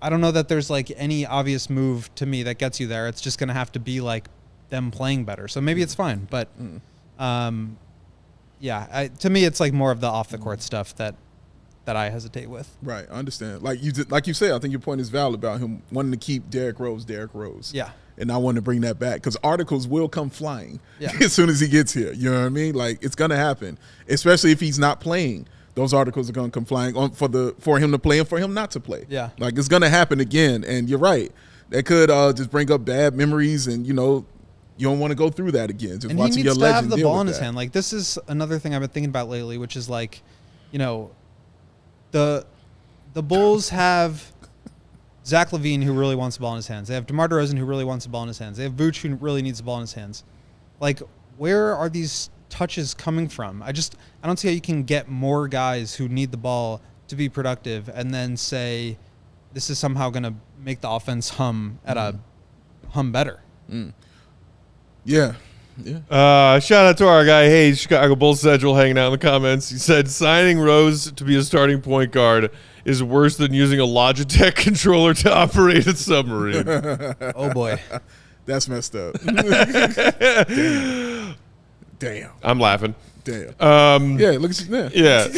[SPEAKER 4] I don't know that there's, like, any obvious move to me that gets you there. It's just going to have to be, like, them playing better. So maybe it's fine. But, yeah, to me, it's, like, more of the off-the-court stuff that I hesitate with.
[SPEAKER 3] Right, I understand. Like you said, I think your point is valid about him wanting to keep Derrick Rose.
[SPEAKER 4] Yeah.
[SPEAKER 3] And I want to bring that back because articles will come flying
[SPEAKER 4] Yeah.
[SPEAKER 3] as soon as he gets here. You know what I mean? Like, it's going to happen, especially if he's not playing. Those articles are going to come flying on for him to play and for him not to play.
[SPEAKER 4] Yeah.
[SPEAKER 3] Like, it's going to happen again. And you're right. That could just bring up bad memories and, you know, you don't want to go through that again. Just
[SPEAKER 4] And
[SPEAKER 3] watching
[SPEAKER 4] he
[SPEAKER 3] your
[SPEAKER 4] needs to
[SPEAKER 3] legend
[SPEAKER 4] have the
[SPEAKER 3] deal
[SPEAKER 4] ball
[SPEAKER 3] with
[SPEAKER 4] in his
[SPEAKER 3] that.
[SPEAKER 4] hand. Like, this is another thing I've been thinking about lately, which is, like, you know, the Bulls have Zach LaVine, who really wants the ball in his hands. They have DeMar DeRozan, who really wants the ball in his hands. They have Vooch, who really needs the ball in his hands. Like, where are these touches coming from? I don't see how you can get more guys who need the ball to be productive and then say this is somehow going to make the offense hum better.
[SPEAKER 3] Yeah.
[SPEAKER 1] Shout out to our guy Hayes, Chicago Bulls Central, hanging out in the comments. He said signing Rose to be a starting point guard is worse than using a Logitech controller to operate a submarine.
[SPEAKER 4] Oh boy,
[SPEAKER 3] that's messed up. Damn.
[SPEAKER 1] I'm laughing.
[SPEAKER 3] Damn. Yeah, look at you.
[SPEAKER 1] Yeah.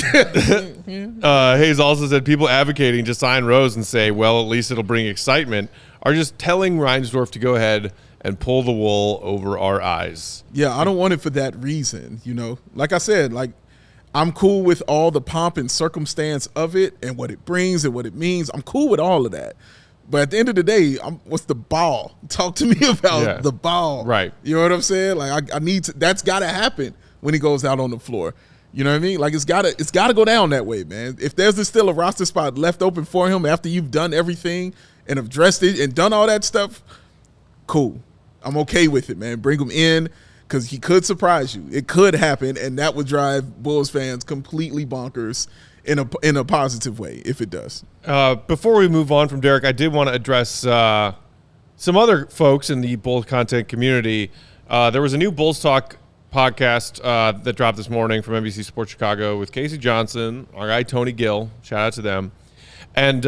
[SPEAKER 1] Hayes also said people advocating to sign Rose and say, well, at least it'll bring excitement, are just telling Reinsdorf to go ahead and pull the wool over our eyes.
[SPEAKER 3] Yeah, I don't want it for that reason, Like I said, I'm cool with all the pomp and circumstance of it and what it brings and what it means. I'm cool with all of that. But at the end of the day, what's the ball? Talk to me about the ball.
[SPEAKER 1] Right.
[SPEAKER 3] You know what I'm saying? I need to, that's got to happen when he goes out on the floor. You know what I mean? It's got to go down that way, man. If there's still a roster spot left open for him after you've done everything and addressed it and done all that stuff, cool. I'm okay with it, man. Bring him in because he could surprise you. It could happen, and that would drive Bulls fans completely bonkers in a positive way if it does.
[SPEAKER 1] Before we move on from Derrick, I did want to address some other folks in the Bulls content community. There was a new Bulls Talk podcast that dropped this morning from NBC Sports Chicago with Casey Johnson, our guy Tony Gill. Shout out to them. And,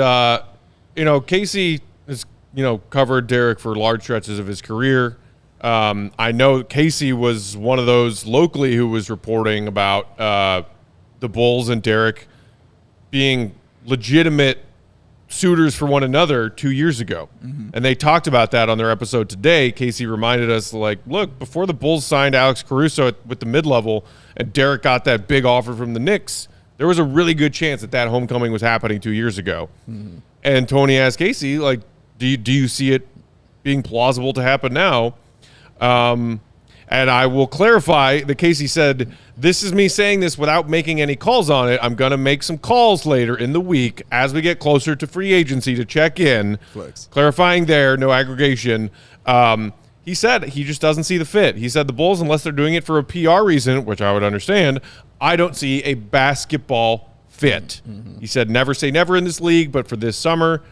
[SPEAKER 1] Casey has, covered Derrick for large stretches of his career. I know Casey was one of those locally who was reporting about the Bulls and Derrick being legitimate suitors for one another 2 years ago. Mm-hmm. And they talked about that on their episode today. Casey reminded us, look, before the Bulls signed Alex Caruso with the mid-level and Derrick got that big offer from the Knicks, there was a really good chance that homecoming was happening 2 years ago. Mm-hmm. And Tony asked Casey, do you see it being plausible to happen now? And I will clarify that Casey said, this is me saying this without making any calls on it. I'm going to make some calls later in the week as we get closer to free agency to check in.
[SPEAKER 3] Flex.
[SPEAKER 1] Clarifying there, no aggregation. He said he just doesn't see the fit. He said the Bulls, unless they're doing it for a PR reason, which I would understand, I don't see a basketball fit. Mm-hmm. He said never say never in this league, but for this summer,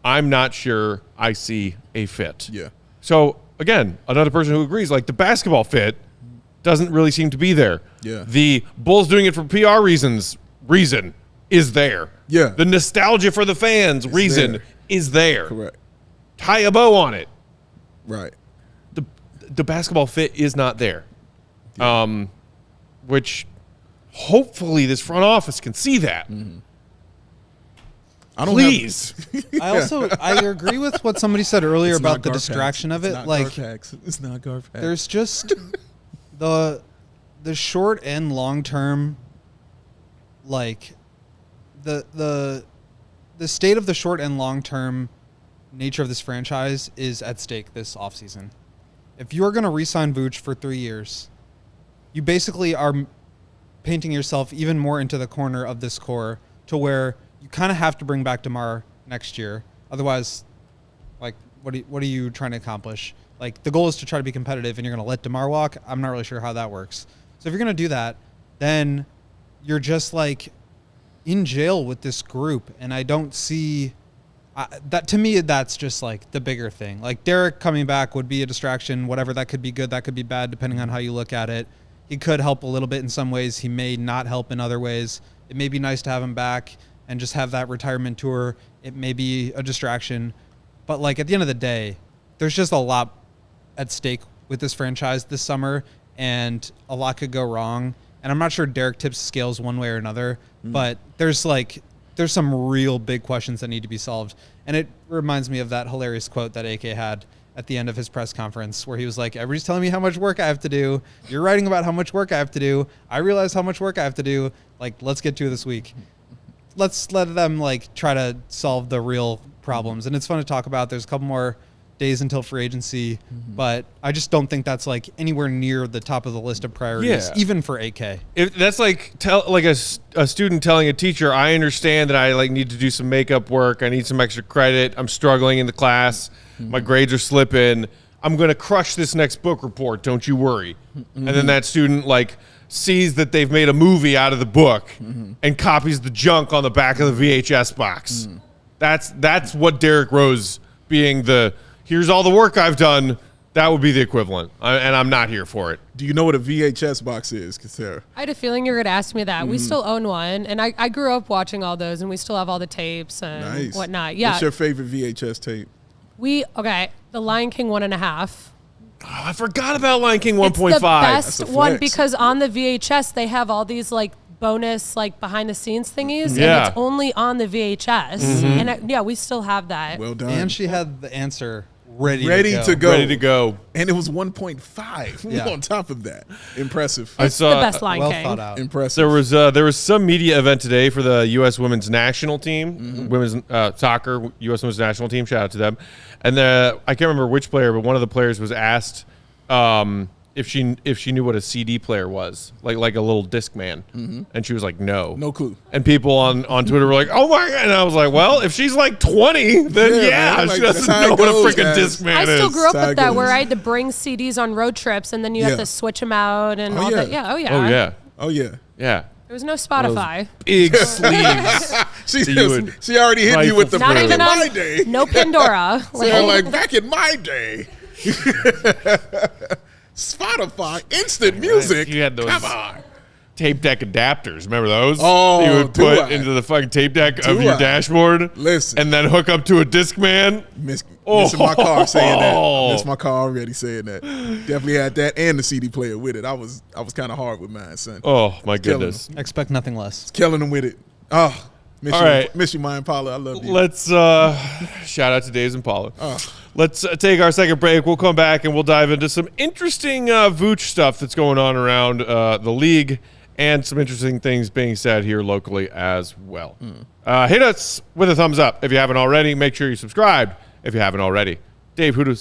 [SPEAKER 1] I'm not sure I see a fit.
[SPEAKER 3] Yeah.
[SPEAKER 1] So, again, another person who agrees, the basketball fit doesn't really seem to be there.
[SPEAKER 3] Yeah.
[SPEAKER 1] The Bulls doing it for PR reason is there.
[SPEAKER 3] Yeah.
[SPEAKER 1] The nostalgia for the fans is there.
[SPEAKER 3] Correct.
[SPEAKER 1] Tie a bow on it.
[SPEAKER 3] Right.
[SPEAKER 1] The basketball fit is not there. Yeah. Which hopefully this front office can see that. Mm-hmm. Please.
[SPEAKER 4] I agree with what somebody said earlier about the distraction of it.
[SPEAKER 3] It's not Garpax.
[SPEAKER 4] There's just the short and long term, the state of the short and long term nature of this franchise is at stake this offseason. If you are going to re-sign Vooch for 3 years, you basically are painting yourself even more into the corner of this core to where you kind of have to bring back DeMar next year. Otherwise, what are you trying to accomplish? The goal is to try to be competitive, and you're going to let DeMar walk. I'm not really sure how that works. So if you're going to do that, then you're just in jail with this group, and I don't see that. To me, that's just the bigger thing. Derrick coming back would be a distraction. Whatever, that could be good, that could be bad, depending on how you look at it. He could help a little bit in some ways. He may not help in other ways. It may be nice to have him back and just have that retirement tour. It may be a distraction. But, at the end of the day, there's just a lot at stake with this franchise this summer, and a lot could go wrong. And I'm not sure Derrick tips scales one way or another, but there's some real big questions that need to be solved. And it reminds me of that hilarious quote that AK had at the end of his press conference where he was like, everybody's telling me how much work I have to do. You're writing about how much work I have to do. I realize how much work I have to do. Let's get to it this week. Let's let them try to solve the real problems. And it's fun to talk about. There's a couple more days until free agency, but I just don't think that's anywhere near the top of the list of priorities, even for AK.
[SPEAKER 1] If that's a student telling a teacher, I understand that I need to do some makeup work. I need some extra credit. I'm struggling in the class. My grades are slipping. I'm going to crush this next book report. Don't you worry. And then that student like sees that they've made a movie out of the book and copies the junk on the back of the VHS box. That's what Derrick Rose being here's all the work I've done. That would be the equivalent, and I'm not here for it.
[SPEAKER 3] Do you know what a VHS box is, Sarah?
[SPEAKER 2] I had a feeling you were going to ask me that. We still own one, and I grew up watching all those, and we still have all the tapes and whatnot. Yeah.
[SPEAKER 3] What's your favorite VHS tape?
[SPEAKER 2] The Lion King 1.5.
[SPEAKER 1] Oh, I forgot about Lion King 1.5.
[SPEAKER 2] It's the best
[SPEAKER 3] That's a
[SPEAKER 2] one
[SPEAKER 3] flex.
[SPEAKER 2] because on the VHS they have all these like bonus like behind the scenes thingies,
[SPEAKER 1] Yeah.
[SPEAKER 2] and it's only on the VHS. And we still have that.
[SPEAKER 3] Well done.
[SPEAKER 4] And she had the answer ready
[SPEAKER 3] to go.
[SPEAKER 1] Ready to go.
[SPEAKER 3] And it was 1.5
[SPEAKER 4] Yeah.
[SPEAKER 3] on top of that. Impressive.
[SPEAKER 1] I
[SPEAKER 2] It's
[SPEAKER 1] saw
[SPEAKER 2] the best Lion
[SPEAKER 4] well
[SPEAKER 2] King.
[SPEAKER 4] thought out.
[SPEAKER 3] Impressive.
[SPEAKER 1] there was some media event today for the U.S. women's national team, women's soccer, U.S. women's national team. Shout out to them. And I can't remember which player, but one of the players was asked if she knew what a CD player was, like a little disc man, and she was like, no.
[SPEAKER 3] clue.
[SPEAKER 1] And people on Twitter were like, oh my god! And I was like, well, if she's like 20, then
[SPEAKER 3] Yeah, man, like,
[SPEAKER 1] she
[SPEAKER 3] that's
[SPEAKER 1] doesn't
[SPEAKER 3] how
[SPEAKER 1] know
[SPEAKER 3] it
[SPEAKER 1] what a
[SPEAKER 3] goes,
[SPEAKER 1] freaking
[SPEAKER 3] guys.
[SPEAKER 1] disc man
[SPEAKER 2] I
[SPEAKER 1] is.
[SPEAKER 2] still grew up with that, where
[SPEAKER 3] Tigers.
[SPEAKER 2] I had to bring CDs on road trips, and then you
[SPEAKER 3] Yeah.
[SPEAKER 2] have to switch them out and all
[SPEAKER 3] yeah.
[SPEAKER 2] that. Yeah,
[SPEAKER 1] Oh yeah,
[SPEAKER 3] Oh, yeah.
[SPEAKER 1] yeah.
[SPEAKER 2] There was no Spotify.
[SPEAKER 1] Big sleeves.
[SPEAKER 3] She,
[SPEAKER 1] would
[SPEAKER 3] she already hit you with the
[SPEAKER 2] Not
[SPEAKER 3] back
[SPEAKER 2] even
[SPEAKER 3] in
[SPEAKER 2] on
[SPEAKER 3] my day.
[SPEAKER 2] no Pandora.
[SPEAKER 3] They're like, back in my day. Spotify, instant music.
[SPEAKER 1] You had those
[SPEAKER 3] Come on.
[SPEAKER 1] tape deck adapters. Remember those?
[SPEAKER 3] Oh,
[SPEAKER 1] you would
[SPEAKER 3] do
[SPEAKER 1] put
[SPEAKER 3] I?
[SPEAKER 1] into the fucking tape deck of
[SPEAKER 3] Do
[SPEAKER 1] your
[SPEAKER 3] I?
[SPEAKER 1] dashboard.
[SPEAKER 3] Listen.
[SPEAKER 1] And then hook up to a Discman.
[SPEAKER 3] Missing my car saying
[SPEAKER 1] Oh.
[SPEAKER 3] that. Missed my car already saying that. Definitely had that and the CD player with it. I was kind of hard with mine, son.
[SPEAKER 1] Oh my
[SPEAKER 3] Killing
[SPEAKER 1] goodness.
[SPEAKER 4] Expect nothing less.
[SPEAKER 3] Killing them with it. Oh, miss
[SPEAKER 1] All
[SPEAKER 3] you,
[SPEAKER 1] right.
[SPEAKER 3] miss you, my Impala. I love you.
[SPEAKER 1] Let's shout out to Days Impala. Let's take our second break. We'll come back and we'll dive into some interesting Vooch stuff that's going on around the league and some interesting things being said here locally as well. Hit us with a thumbs up if you haven't already. Make sure you subscribe if you haven't already. Dave, who do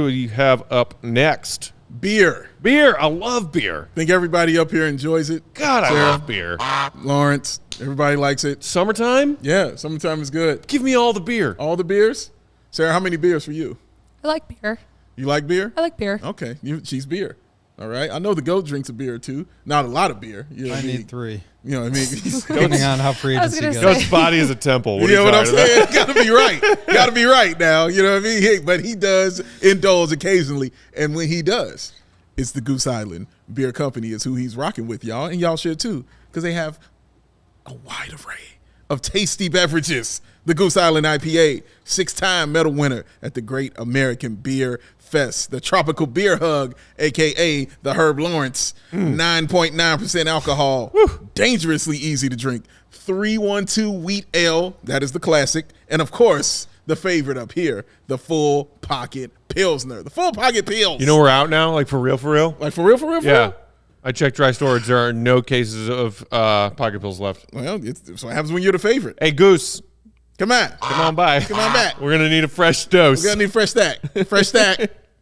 [SPEAKER 1] we have up next?
[SPEAKER 3] Beer.
[SPEAKER 1] Beer. I love beer.
[SPEAKER 3] Think everybody up here enjoys it.
[SPEAKER 1] God, I
[SPEAKER 3] Sarah?
[SPEAKER 1] love beer.
[SPEAKER 3] Lawrence, everybody likes it.
[SPEAKER 1] Summertime?
[SPEAKER 3] Yeah, summertime is good.
[SPEAKER 1] Give me all the beer.
[SPEAKER 3] All the beers? Sarah, how many beers for you?
[SPEAKER 2] I like beer.
[SPEAKER 3] You like beer?
[SPEAKER 2] I like beer.
[SPEAKER 3] Okay, she's beer. All right. I know the GOAT drinks a beer or two. Not a lot of beer. You know
[SPEAKER 4] I
[SPEAKER 3] what I mean?
[SPEAKER 4] need 3,
[SPEAKER 3] You know what I mean?
[SPEAKER 4] depending on how free
[SPEAKER 2] I was
[SPEAKER 4] agency
[SPEAKER 2] gonna
[SPEAKER 4] goes.
[SPEAKER 2] say-
[SPEAKER 1] Goat's body is a temple. What
[SPEAKER 3] You
[SPEAKER 1] are
[SPEAKER 3] know what I'm
[SPEAKER 1] tired of that?
[SPEAKER 3] saying? Gotta be right. Gotta be right now. You know what I mean? But he does indulge occasionally. And when he does, it's the Goose Island Beer Company is who he's rocking with, y'all. And y'all should too, because they have a wide array of tasty beverages. The Goose Island IPA, 6-time medal winner at the Great American Beer Fest. The Tropical Beer Hug, a.k.a. the Herb Lawrence, 9.9% alcohol, dangerously easy to drink. 312 Wheat Ale, that is the classic. And, of course, the favorite up here, the Full Pocket Pilsner. The Full Pocket Pils.
[SPEAKER 1] You know we're out now, like for real, for real?
[SPEAKER 3] Like, for real, for real, for
[SPEAKER 1] Yeah.
[SPEAKER 3] real?
[SPEAKER 1] I checked dry storage. There are no cases of pocket pills left.
[SPEAKER 3] Well, it's what happens when you're the favorite.
[SPEAKER 1] Hey, Goose,
[SPEAKER 3] Come on.
[SPEAKER 1] come on by.
[SPEAKER 3] Come on back.
[SPEAKER 1] We're going to need a fresh dose.
[SPEAKER 3] We're going to need fresh stack. Fresh stack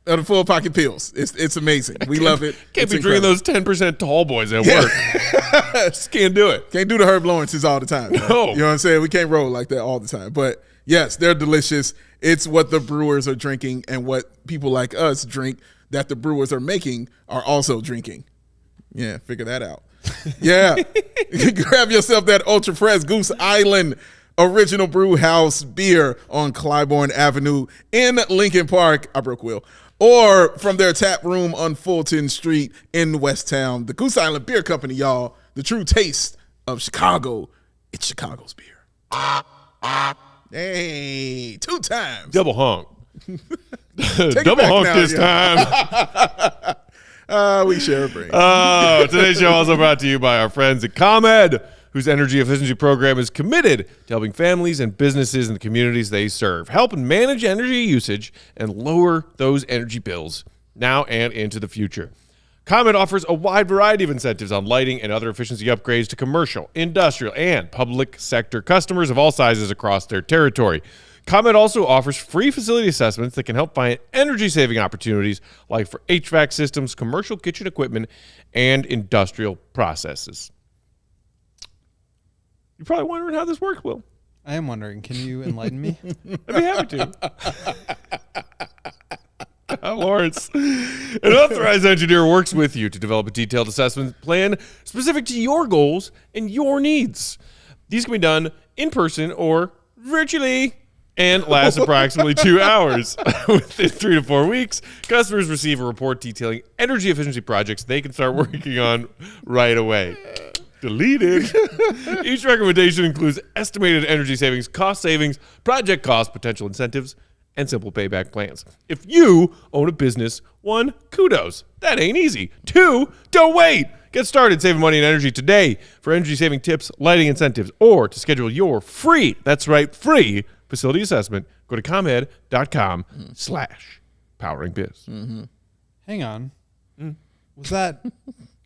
[SPEAKER 3] of the Full Pocket Pills. It's amazing. We love it.
[SPEAKER 1] Can't
[SPEAKER 3] It's
[SPEAKER 1] be drinking
[SPEAKER 3] incredible.
[SPEAKER 1] those 10% tall boys at work. Just can't do it.
[SPEAKER 3] Can't do the Herb Lawrences all the time. man.
[SPEAKER 1] No.
[SPEAKER 3] You know what I'm saying? We can't roll like that all the time. But yes, they're delicious. It's what the brewers are drinking and what people like us drink that the brewers are making are also drinking. Yeah, figure that out. Yeah. Grab yourself that ultra fresh Goose Island Original Brew House beer on Clybourne Avenue in Lincoln Park. I broke Will. Or from their tap room on Fulton Street in Westtown. The Goose Island Beer Company, y'all. The true taste of Chicago. It's Chicago's beer. Hey, 2 times.
[SPEAKER 1] Double honk.
[SPEAKER 3] it
[SPEAKER 1] Double
[SPEAKER 3] back
[SPEAKER 1] honk
[SPEAKER 3] now,
[SPEAKER 1] this
[SPEAKER 3] yeah.
[SPEAKER 1] time.
[SPEAKER 3] We share a brain.
[SPEAKER 1] Today's show also brought to you by our friends at ComEd, whose energy efficiency program is committed to helping families and businesses in the communities they serve, helping manage energy usage and lower those energy bills now and into the future. ComEd offers a wide variety of incentives on lighting and other efficiency upgrades to commercial, industrial, and public sector customers of all sizes across their territory. ComEd also offers free facility assessments that can help find energy-saving opportunities like for HVAC systems, commercial kitchen equipment, and industrial processes. You're probably wondering how this works, Will.
[SPEAKER 4] I am wondering, can you enlighten me?
[SPEAKER 1] I'd be happy to. How course. An authorized engineer works with you to develop a detailed assessment plan specific to your goals and your needs. These can be done in person or virtually and last approximately 2 hours. Within 3 to 4 weeks, customers receive a report detailing energy efficiency projects they can start working on right away. Deleted. Each recommendation includes estimated energy savings, cost savings, project costs, potential incentives, and simple payback plans. If you own a business, 1, kudos. That ain't easy. 2, don't wait. Get started saving money and energy today. For energy saving tips, lighting incentives, or to schedule your free, that's right, free facility assessment, go to ComEd.com/poweringbiz.
[SPEAKER 4] Hang on. Was that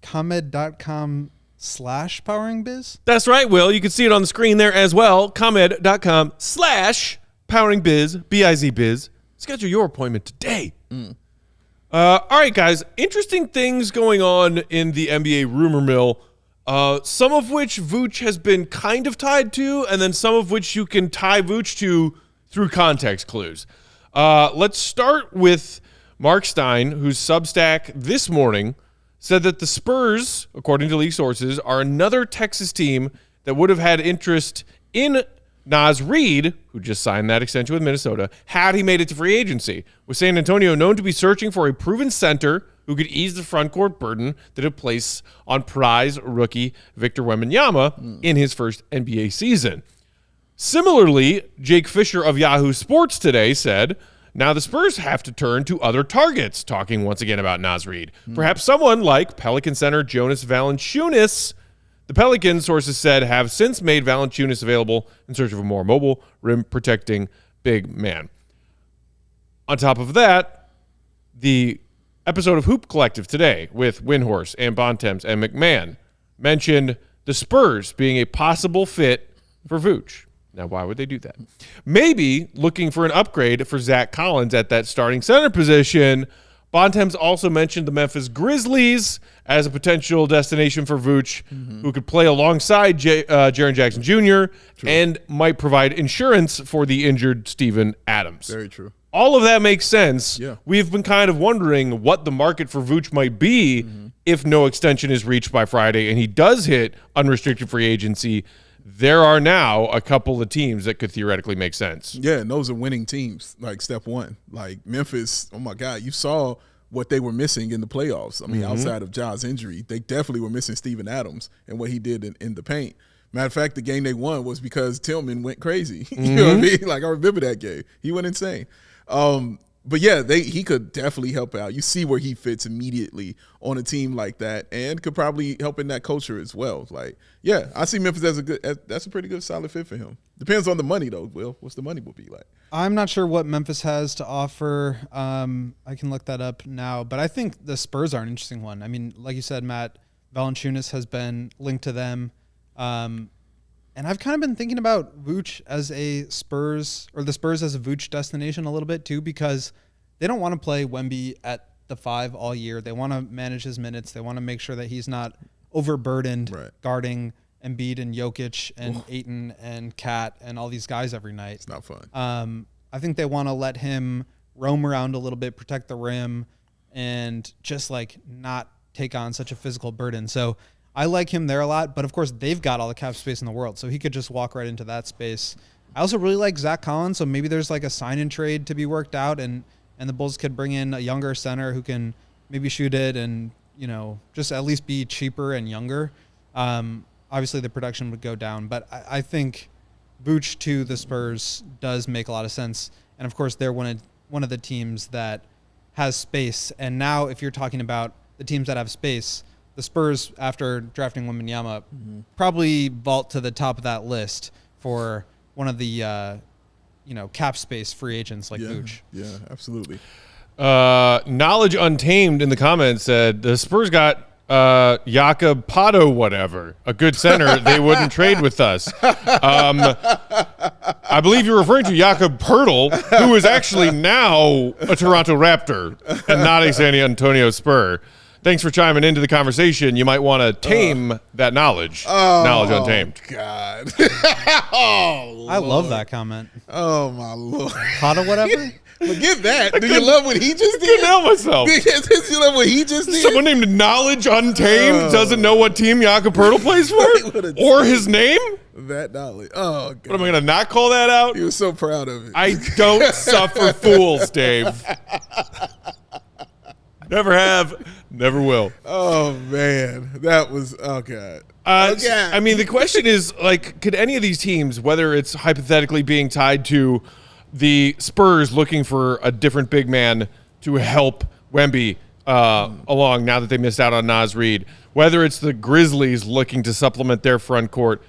[SPEAKER 4] ComEd.com/poweringbiz?
[SPEAKER 1] That's right, Will. You can see it on the screen there as well. ComEd.com/poweringbiz, B-I-Z-biz. Schedule your appointment today. All right, guys. Interesting things going on in the NBA rumor mill. Some of which Vooch has been kind of tied to, and then some of which you can tie Vooch to through context clues. Let's start with Marc Stein, whose Substack this morning said that the Spurs, according to league sources, are another Texas team that would have had interest in Naz Reid, who just signed that extension with Minnesota, had he made it to free agency, with San Antonio known to be searching for a proven center who could ease the front court burden that it placed on prize rookie Victor Wembanyama in his first NBA season. Similarly, Jake Fisher of Yahoo Sports today said, now the Spurs have to turn to other targets, talking once again about Naz Reid. Perhaps someone like Pelican center Jonas Valanciunas. The Pelicans, sources said, have since made Valanciunas available in search of a more mobile, rim-protecting big man. On top of that, the episode of Hoop Collective today with Windhorse and Bontemps and McMahon mentioned the Spurs being a possible fit for Vooch. Now, why would they do that? Maybe looking for an upgrade for Zach Collins at that starting center position. Bontemps also mentioned the Memphis Grizzlies as a potential destination for Vooch, who could play alongside Jaren Jackson Jr. and might provide insurance for the injured Steven Adams.
[SPEAKER 3] Very true.
[SPEAKER 1] All of that makes sense.
[SPEAKER 3] Yeah.
[SPEAKER 1] We've been kind of wondering what the market for Vooch might be if no extension is reached by Friday and he does hit unrestricted free agency. There are now a couple of teams that could theoretically make sense.
[SPEAKER 3] Yeah, and those are winning teams, like step one. Like Memphis, oh my God, you saw what they were missing in the playoffs. I mean, outside of Ja's injury, they definitely were missing Steven Adams and what he did in the paint. Matter of fact, the game they won was because Tillman went crazy. You know what I mean? Like, I remember that game. He went insane. But yeah, he could definitely help out. You see where he fits immediately on a team like that, and could probably help in that culture as well. Like, yeah, I see Memphis as that's a pretty good solid fit for him. Depends on the money though. Will, what's the money will be like?
[SPEAKER 4] I'm not sure what Memphis has to offer. I can look that up now, but I think the Spurs are an interesting one. I mean, like you said, Matt, Valanciunas has been linked to them. And I've kind of been thinking about Vooch as a Spurs, or the Spurs as a Vooch destination a little bit too, because they don't want to play Wemby at the 5 all year. They want to manage his minutes. They want to make sure that he's not overburdened guarding Embiid and Jokic and Ayton and Kat and all these guys every night.
[SPEAKER 3] It's not fun.
[SPEAKER 4] I think they want to let him roam around a little bit, protect the rim, and just like not take on such a physical burden. So I like him there a lot, but of course they've got all the cap space in the world, so he could just walk right into that space. I also really like Zach Collins, so maybe there's like a sign and trade to be worked out, and the Bulls could bring in a younger center who can maybe shoot it and, you know, just at least be cheaper and younger. Obviously the production would go down, but I think Vooch to the Spurs does make a lot of sense. And of course they're one of the teams that has space. And now if you're talking about the teams that have space, the Spurs, after drafting Wembanyama, probably vault to the top of that list for one of the, cap space free agents like Vooch.
[SPEAKER 3] Yeah, absolutely.
[SPEAKER 1] Knowledge Untamed in the comments said the Spurs got Jakob Pato, whatever, a good center. They wouldn't trade with us. I believe you're referring to Jakob Poeltl, who is actually now a Toronto Raptor and not a San Antonio Spur. Thanks for chiming into the conversation. You might want to tame that knowledge. Knowledge Untamed.
[SPEAKER 3] God.
[SPEAKER 4] I love that comment.
[SPEAKER 3] Oh, my Lord.
[SPEAKER 4] Hot or whatever?
[SPEAKER 3] Forget that. Do you love what he just did?
[SPEAKER 1] Couldn't help myself.
[SPEAKER 3] Do you love what he just did?
[SPEAKER 1] Someone named Knowledge Untamed doesn't know what team Jakob Poeltl plays for? Or his name?
[SPEAKER 3] That knowledge. Oh, God.
[SPEAKER 1] What, am I going to not call that out?
[SPEAKER 3] He was so proud of it.
[SPEAKER 1] I don't suffer fools, Dave. Never have, never will.
[SPEAKER 3] Oh, man. That was, oh, God.
[SPEAKER 1] Okay. I mean, the question is, like, could any of these teams, whether it's hypothetically being tied to the Spurs looking for a different big man to help Wemby along now that they missed out on Naz Reid, whether it's the Grizzlies looking to supplement their front court,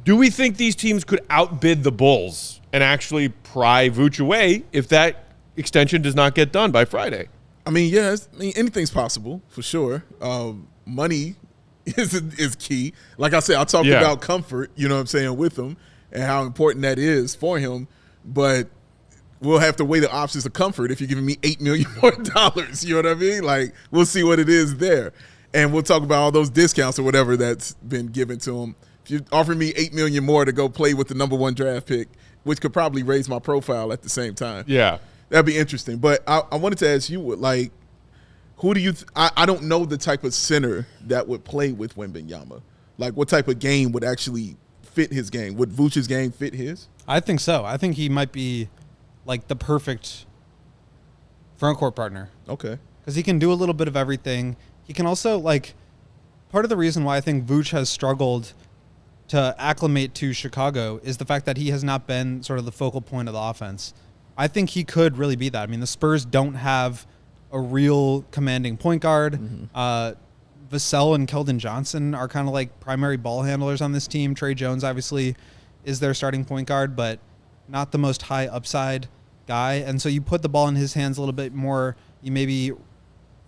[SPEAKER 1] do we think these teams could outbid the Bulls and actually pry Vooch away if that extension does not get done by Friday?
[SPEAKER 3] I mean, yes. I mean, anything's possible, for sure. Money is key. Like I said, I talked about comfort, you know what I'm saying, with him and how important that is for him. But we'll have to weigh the options of comfort if you're giving me $8 million more. You know what I mean? Like, we'll see what it is there. And we'll talk about all those discounts or whatever that's been given to him. If you offer me $8 million more to go play with the number 1 draft pick, which could probably raise my profile at the same time.
[SPEAKER 1] Yeah.
[SPEAKER 3] That'd be interesting. But I wanted to ask you, like, who do you I don't know the type of center that would play with Wembanyama. Like, what type of game would actually fit his game? Would Vooch's game fit his?
[SPEAKER 4] I think so. I think he might be like the perfect front court partner.
[SPEAKER 3] Okay.
[SPEAKER 4] Because he can do a little bit of everything. He can also, like, part of the reason why I think Vooch has struggled to acclimate to Chicago is the fact that he has not been sort of the focal point of the offense. I think he could really be that. I mean, the Spurs don't have a real commanding point guard. Vassell and Keldon Johnson are kind of like primary ball handlers on this team. Trey Jones, obviously, is their starting point guard, but not the most high upside guy. And so you put the ball in his hands a little bit more. You maybe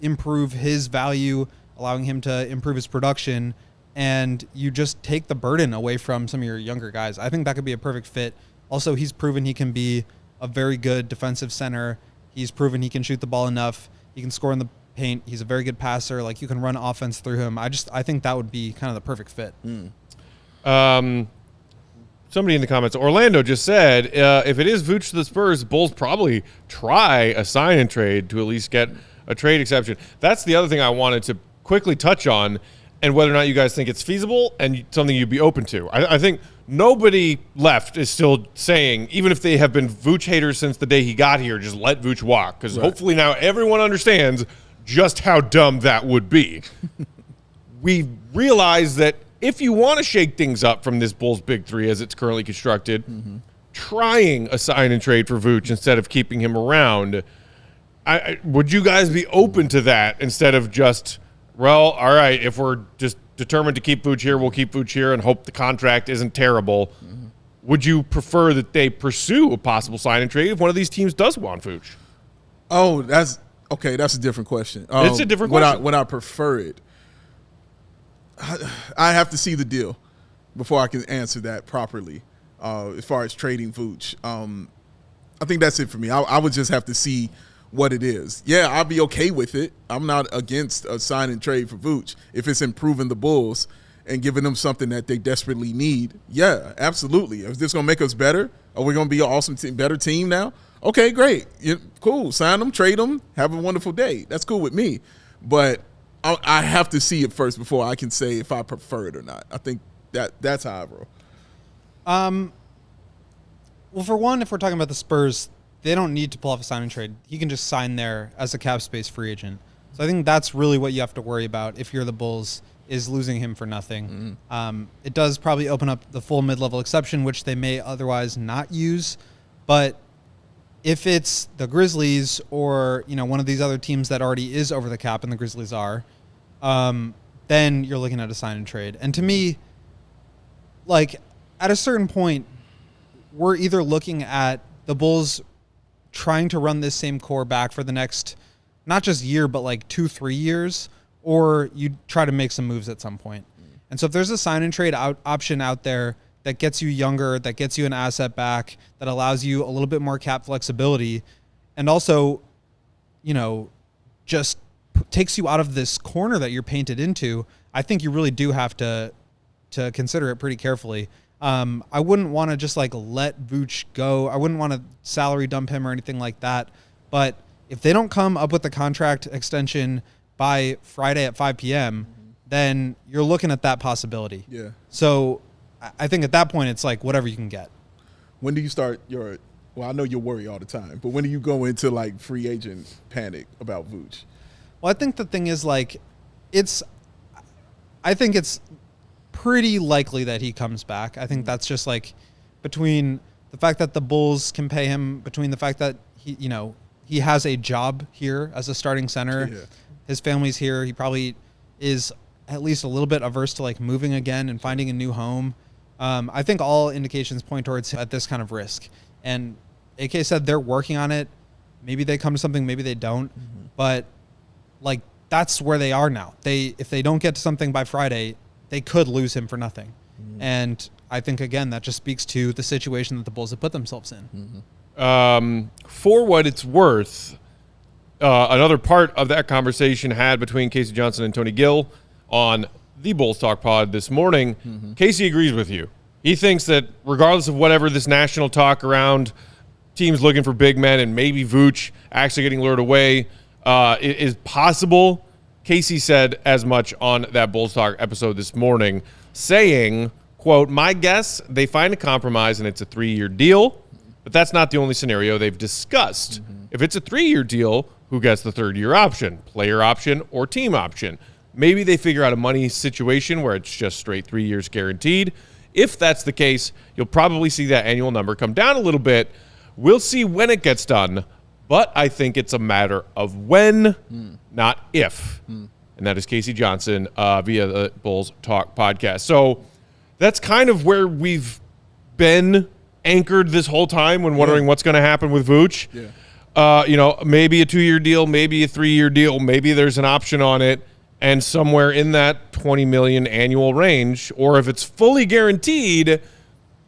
[SPEAKER 4] improve his value, allowing him to improve his production, and you just take the burden away from some of your younger guys. I think that could be a perfect fit. Also, he's proven he can be a very good defensive center. He's proven he can shoot the ball enough. He can score in the paint. He's a very good passer. Like, you can run offense through him. I think that would be kind of the perfect fit.
[SPEAKER 1] Somebody in the comments, Orlando just said, if it is Vooch to the Spurs, Bulls probably try a sign and trade to at least get a trade exception. That's the other thing I wanted to quickly touch on, and whether or not you guys think it's feasible and something you'd be open to. I think nobody left is still saying, even if they have been Vooch haters since the day he got here, just let Vooch walk, because hopefully now everyone understands just how dumb that would be. We realize that if you want to shake things up from this Bulls Big Three as it's currently constructed, trying a sign and trade for Vooch instead of keeping him around, would you guys be open to that instead of just, well, all right, if we're just determined to keep Vooch here, we'll keep Vooch here and hope the contract isn't terrible. Would you prefer that they pursue a possible sign and trade if one of these teams does want Vooch?
[SPEAKER 3] Oh, that's okay. That's a different question.
[SPEAKER 1] It's a different question.
[SPEAKER 3] Would I prefer it? I have to see the deal before I can answer that properly. As far as trading Vooch, I think that's it for me. I would just have to see what it is. Yeah, I'd be okay with it. I'm not against a sign and trade for Vooch if it's improving the Bulls and giving them something that they desperately need. Yeah, absolutely. Is this going to make us better? Are we going to be an awesome team, better team now? Okay, great. Cool. Sign them, trade them, have a wonderful day. That's cool with me. But I have to see it first before I can say if I prefer it or not. I think that's how I roll.
[SPEAKER 4] Well, for one, if we're talking about the Spurs, they don't need to pull off a sign and trade. He can just sign there as a cap space free agent. So I think that's really what you have to worry about if you're the Bulls, is losing him for nothing. It does probably open up the full mid-level exception, which they may otherwise not use. But if it's the Grizzlies or, one of these other teams that already is over the cap, and the Grizzlies are, then you're looking at a sign and trade. And to me, like, at a certain point, we're either looking at the Bulls trying to run this same core back for the next, not just year, but like 2-3 years, or you try to make some moves at some point. And so if there's a sign and trade option out there that gets you younger, that gets you an asset back, that allows you a little bit more cap flexibility, and also, just takes you out of this corner that you're painted into, I think you really do have to consider it pretty carefully. I wouldn't want to just like let Vooch go. I wouldn't want to salary dump him or anything like that. But if they don't come up with a contract extension by Friday at 5 p.m., then you're looking at that possibility.
[SPEAKER 3] Yeah.
[SPEAKER 4] So I think at that point, it's like whatever you can get.
[SPEAKER 3] When do you start your? Well, I know you worry all the time, but when do you go into like free agent panic about Vooch?
[SPEAKER 4] Well, I think the thing is like, I think it's pretty likely that he comes back. I think that's just like between the fact that the Bulls can pay him, between the fact that he has a job here as a starting center, his family's here. He probably is at least a little bit averse to like moving again and finding a new home. I think all indications point towards at this kind of risk. And AK said they're working on it. Maybe they come to something, maybe they don't. But like that's where they are now. If they don't get to something by Friday, they could lose him for nothing. And I think again that just speaks to the situation that the Bulls have put themselves in.
[SPEAKER 1] For what it's worth, another part of that conversation had between Casey Johnson and Tony Gill on the Bulls Talk Pod this morning. Casey agrees with you. He thinks that regardless of whatever this national talk around teams looking for big men and maybe Vooch actually getting lured away is possible. Casey said as much on that Bulls Talk episode this morning, saying, quote, "My guess, they find a compromise and it's a 3-year deal, but that's not the only scenario they've discussed. If it's a 3-year deal, who gets the 3rd-year option, player option or team option? Maybe they figure out a money situation where it's just straight 3 years guaranteed. If that's the case, you'll probably see that annual number come down a little bit. We'll see when it gets done, but I think it's a matter of when, not if." And that is Casey Johnson via the Bulls Talk podcast. So that's kind of where we've been anchored this whole time when wondering what's going to happen with Vooch. Maybe a 2-year deal, maybe a 3-year deal, maybe there's an option on it. And somewhere in that $20 million annual range, or if it's fully guaranteed,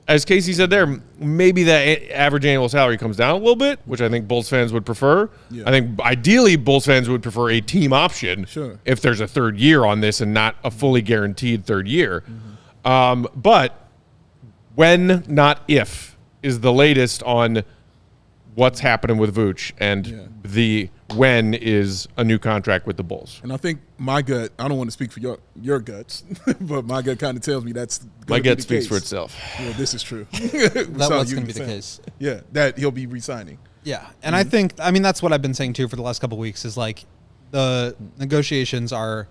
[SPEAKER 1] as Casey said there, maybe that average annual salary comes down a little bit, which I think Bulls fans would prefer. I think ideally Bulls fans would prefer a team option if there's a 3rd year on this and not a fully guaranteed 3rd year. But when, not if, is the latest on what's happening with Vooch, and the when is a new contract with the Bulls.
[SPEAKER 3] And I think my gut, I don't want to speak for your guts, but my gut kind of tells me that's
[SPEAKER 1] my gut speaks for itself.
[SPEAKER 3] Yeah, this is true.
[SPEAKER 4] That's going to be the case.
[SPEAKER 3] Yeah, that he'll be re-signing.
[SPEAKER 4] Yeah, and I think, that's what I've been saying too for the last couple of weeks is like the negotiations are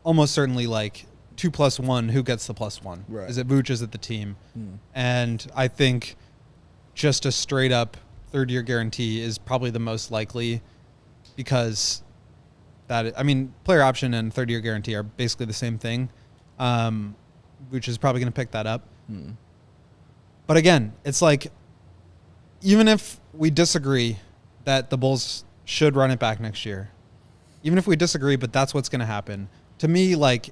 [SPEAKER 4] almost certainly like 2 + 1, who gets the +1?
[SPEAKER 3] Right.
[SPEAKER 4] Is it Vooch, is it the team? And I think just a straight up 3rd-year guarantee is probably the most likely, because player option and 3rd-year guarantee are basically the same thing. Vooch is probably going to pick that up. But again, it's like, even if we disagree that the Bulls should run it back next year, even if we disagree, but that's what's going to happen, to me, like,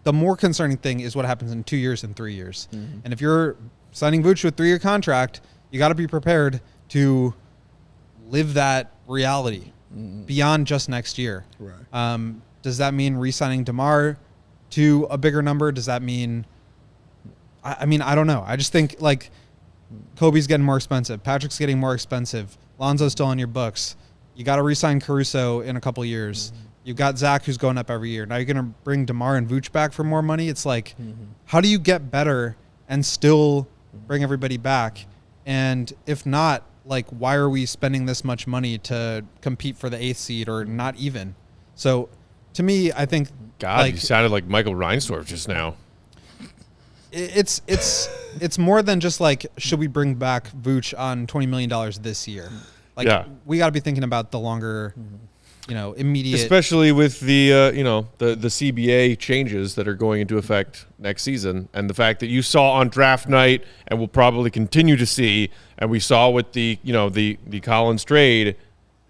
[SPEAKER 4] the more concerning thing is what happens in 2 years and 3 years. And if you're signing Vooch to a 3-year contract, you got to be prepared to live that reality beyond just next year.
[SPEAKER 3] Right.
[SPEAKER 4] Does that mean re-signing DeMar to a bigger number? Does that mean I don't know. I just think like Kobe's getting more expensive. Patrick's getting more expensive. Lonzo's still on your books. You got to re-sign Caruso in a couple years. You've got Zach who's going up every year. Now you're going to bring DeMar and Vooch back for more money. It's like, how do you get better and still bring everybody back? And if not, like, why are we spending this much money to compete for the 8th seed or not even? So to me, I think
[SPEAKER 1] you sounded like Michael Reinsdorf just now.
[SPEAKER 4] It's more than just like, should we bring back Vooch on $20 million this year? Like, we got to be thinking about the longer, immediate.
[SPEAKER 1] Especially with the the CBA changes that are going into effect next season, and the fact that you saw on draft night, and will probably continue to see, and we saw with the the Collins trade,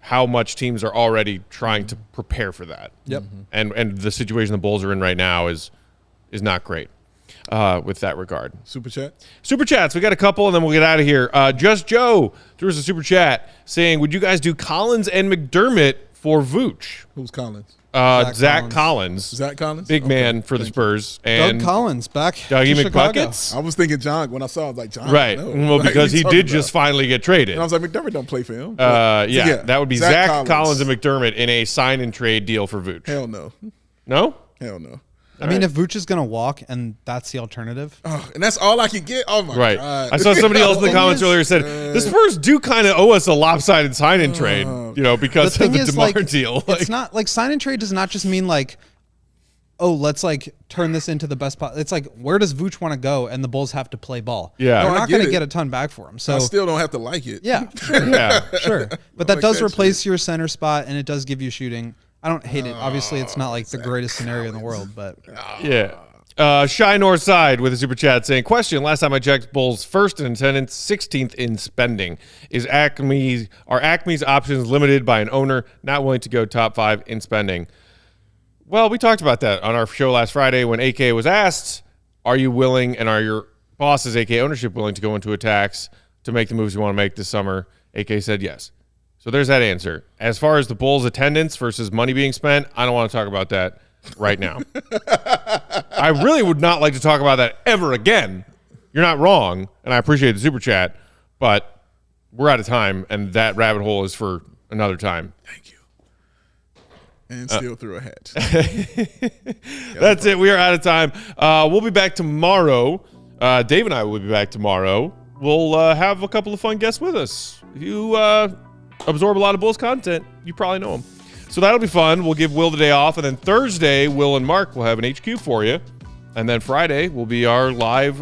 [SPEAKER 1] how much teams are already trying to prepare for that.
[SPEAKER 4] Yep.
[SPEAKER 1] And the situation the Bulls are in right now is not great. With that regard.
[SPEAKER 3] Super chats.
[SPEAKER 1] We got a couple, and then we'll get out of here. Just Joe threw us a super chat saying, would you guys do Collins and McDermott for Vooch?
[SPEAKER 3] Who's Collins?
[SPEAKER 1] Zach Collins.
[SPEAKER 3] Zach Collins?
[SPEAKER 1] Big man for the Spurs. And
[SPEAKER 4] Doug Collins back
[SPEAKER 1] Dougie
[SPEAKER 4] to Chicago.
[SPEAKER 1] McBuckets.
[SPEAKER 3] I was thinking John when I saw it. I was like, John.
[SPEAKER 1] Right.
[SPEAKER 3] No.
[SPEAKER 1] Well,
[SPEAKER 3] Like,
[SPEAKER 1] because
[SPEAKER 3] what
[SPEAKER 1] he
[SPEAKER 3] you talking
[SPEAKER 1] did
[SPEAKER 3] about?
[SPEAKER 1] just finally get traded.
[SPEAKER 3] And I was like, McDermott don't play for him.
[SPEAKER 1] Yeah, that would be Zach Collins and
[SPEAKER 3] Collins.
[SPEAKER 1] McDermott in a sign and trade deal for Vooch.
[SPEAKER 3] Hell no.
[SPEAKER 1] No?
[SPEAKER 3] Hell no.
[SPEAKER 4] I mean, if Vooch is going to walk and that's the alternative.
[SPEAKER 3] Oh, and that's all I could get. Oh my
[SPEAKER 1] Right.
[SPEAKER 3] God.
[SPEAKER 1] I saw somebody else in the
[SPEAKER 4] thing
[SPEAKER 1] comments
[SPEAKER 4] is,
[SPEAKER 1] earlier said the Spurs do kind of owe us a lopsided sign and trade, because of the DeMar deal.
[SPEAKER 4] It's not like sign and trade does not just mean like, oh, let's like turn this into the best. It's like, where does Vooch want to go? And the Bulls have to play ball.
[SPEAKER 1] Yeah.
[SPEAKER 4] They're
[SPEAKER 3] No, I
[SPEAKER 4] not
[SPEAKER 3] get
[SPEAKER 4] going to
[SPEAKER 3] it.
[SPEAKER 4] get a ton back for him. So
[SPEAKER 3] I still don't have to like it.
[SPEAKER 4] yeah, sure,
[SPEAKER 1] Yeah.
[SPEAKER 4] sure. But that
[SPEAKER 3] like
[SPEAKER 4] does
[SPEAKER 3] that
[SPEAKER 4] replace your center spot, and it does give you shooting. I don't hate it. Obviously, it's not like the greatest scenario in the world, but
[SPEAKER 1] Yeah. Shy Northside with a super chat saying, question, last time I checked, Bulls first in attendance, 16th in spending. Are Acme's options limited by an owner not willing to go top 5 in spending? Well, we talked about that on our show last Friday when AK was asked, are you willing and are your bosses, AK ownership, willing to go into attacks to make the moves you want to make this summer? AK said yes. So there's that answer. As far as the Bulls' attendance versus money being spent, I don't want to talk about that right now. I really would not like to talk about that ever again. You're not wrong, and I appreciate the super chat, but we're out of time, and that rabbit hole is for another time.
[SPEAKER 3] Thank you. And still through a hat.
[SPEAKER 1] That's it. We are out of time. We'll be back tomorrow. Dave and I will be back tomorrow. We'll have a couple of fun guests with us. If you absorb a lot of Bulls content, you probably know them. So that'll be fun. We'll give Will the day off. And then Thursday, Will and Mark will have an HQ for you. And then Friday will be our live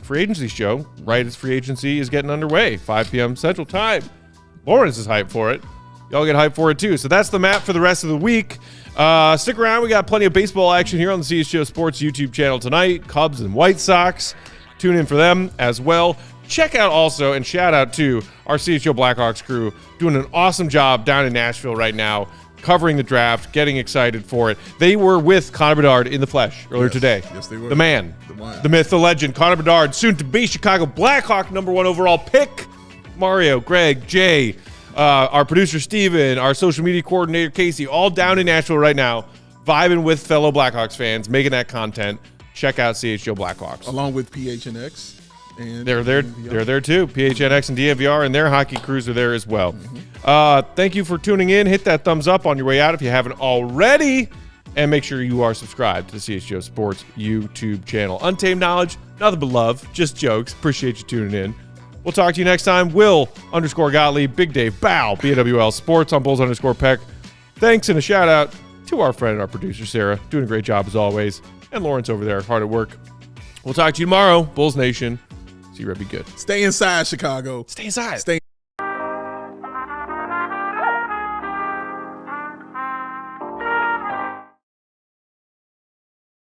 [SPEAKER 1] free agency show, right as free agency is getting underway, 5 p.m. Central Time. Lawrence is hyped for it. Y'all get hyped for it too. So that's the map for the rest of the week. Stick around. We got plenty of baseball action here on the CHGO Sports YouTube channel tonight. Cubs and White Sox. Tune in for them as well. Check out also and shout out to our CHGO Blackhawks crew doing an awesome job down in Nashville right now, covering the draft, getting excited for it. They were with Connor Bedard in the flesh earlier today.
[SPEAKER 3] Yes, they were.
[SPEAKER 1] The man,
[SPEAKER 3] The one.
[SPEAKER 1] the myth, the legend, Connor Bedard, soon to be Chicago Blackhawk #1 overall pick. Mario, Greg, Jay, our producer Steven, our social media coordinator Casey, all down in Nashville right now, vibing with fellow Blackhawks fans, making that content. Check out CHGO Blackhawks.
[SPEAKER 3] Along with PHNX. And
[SPEAKER 1] They're there.
[SPEAKER 3] DNVR.
[SPEAKER 1] They're there too. PHNX and DNVR and their hockey crews are there as well. Thank you for tuning in. Hit that thumbs up on your way out if you haven't already, and make sure you are subscribed to the CHGO Sports YouTube channel. Untamed knowledge, nothing but love, just jokes. Appreciate you tuning in. We'll talk to you next time. Will_Gottlieb, Big Dave Bow, BWL Sports on Bulls_Peck. Thanks and a shout out to our friend and our producer Sarah, doing a great job as always, and Lawrence over there, hard at work. We'll talk to you tomorrow. Bulls Nation. See you, Red. Be good.
[SPEAKER 3] Stay inside, Chicago.
[SPEAKER 1] Stay inside.
[SPEAKER 3] Stay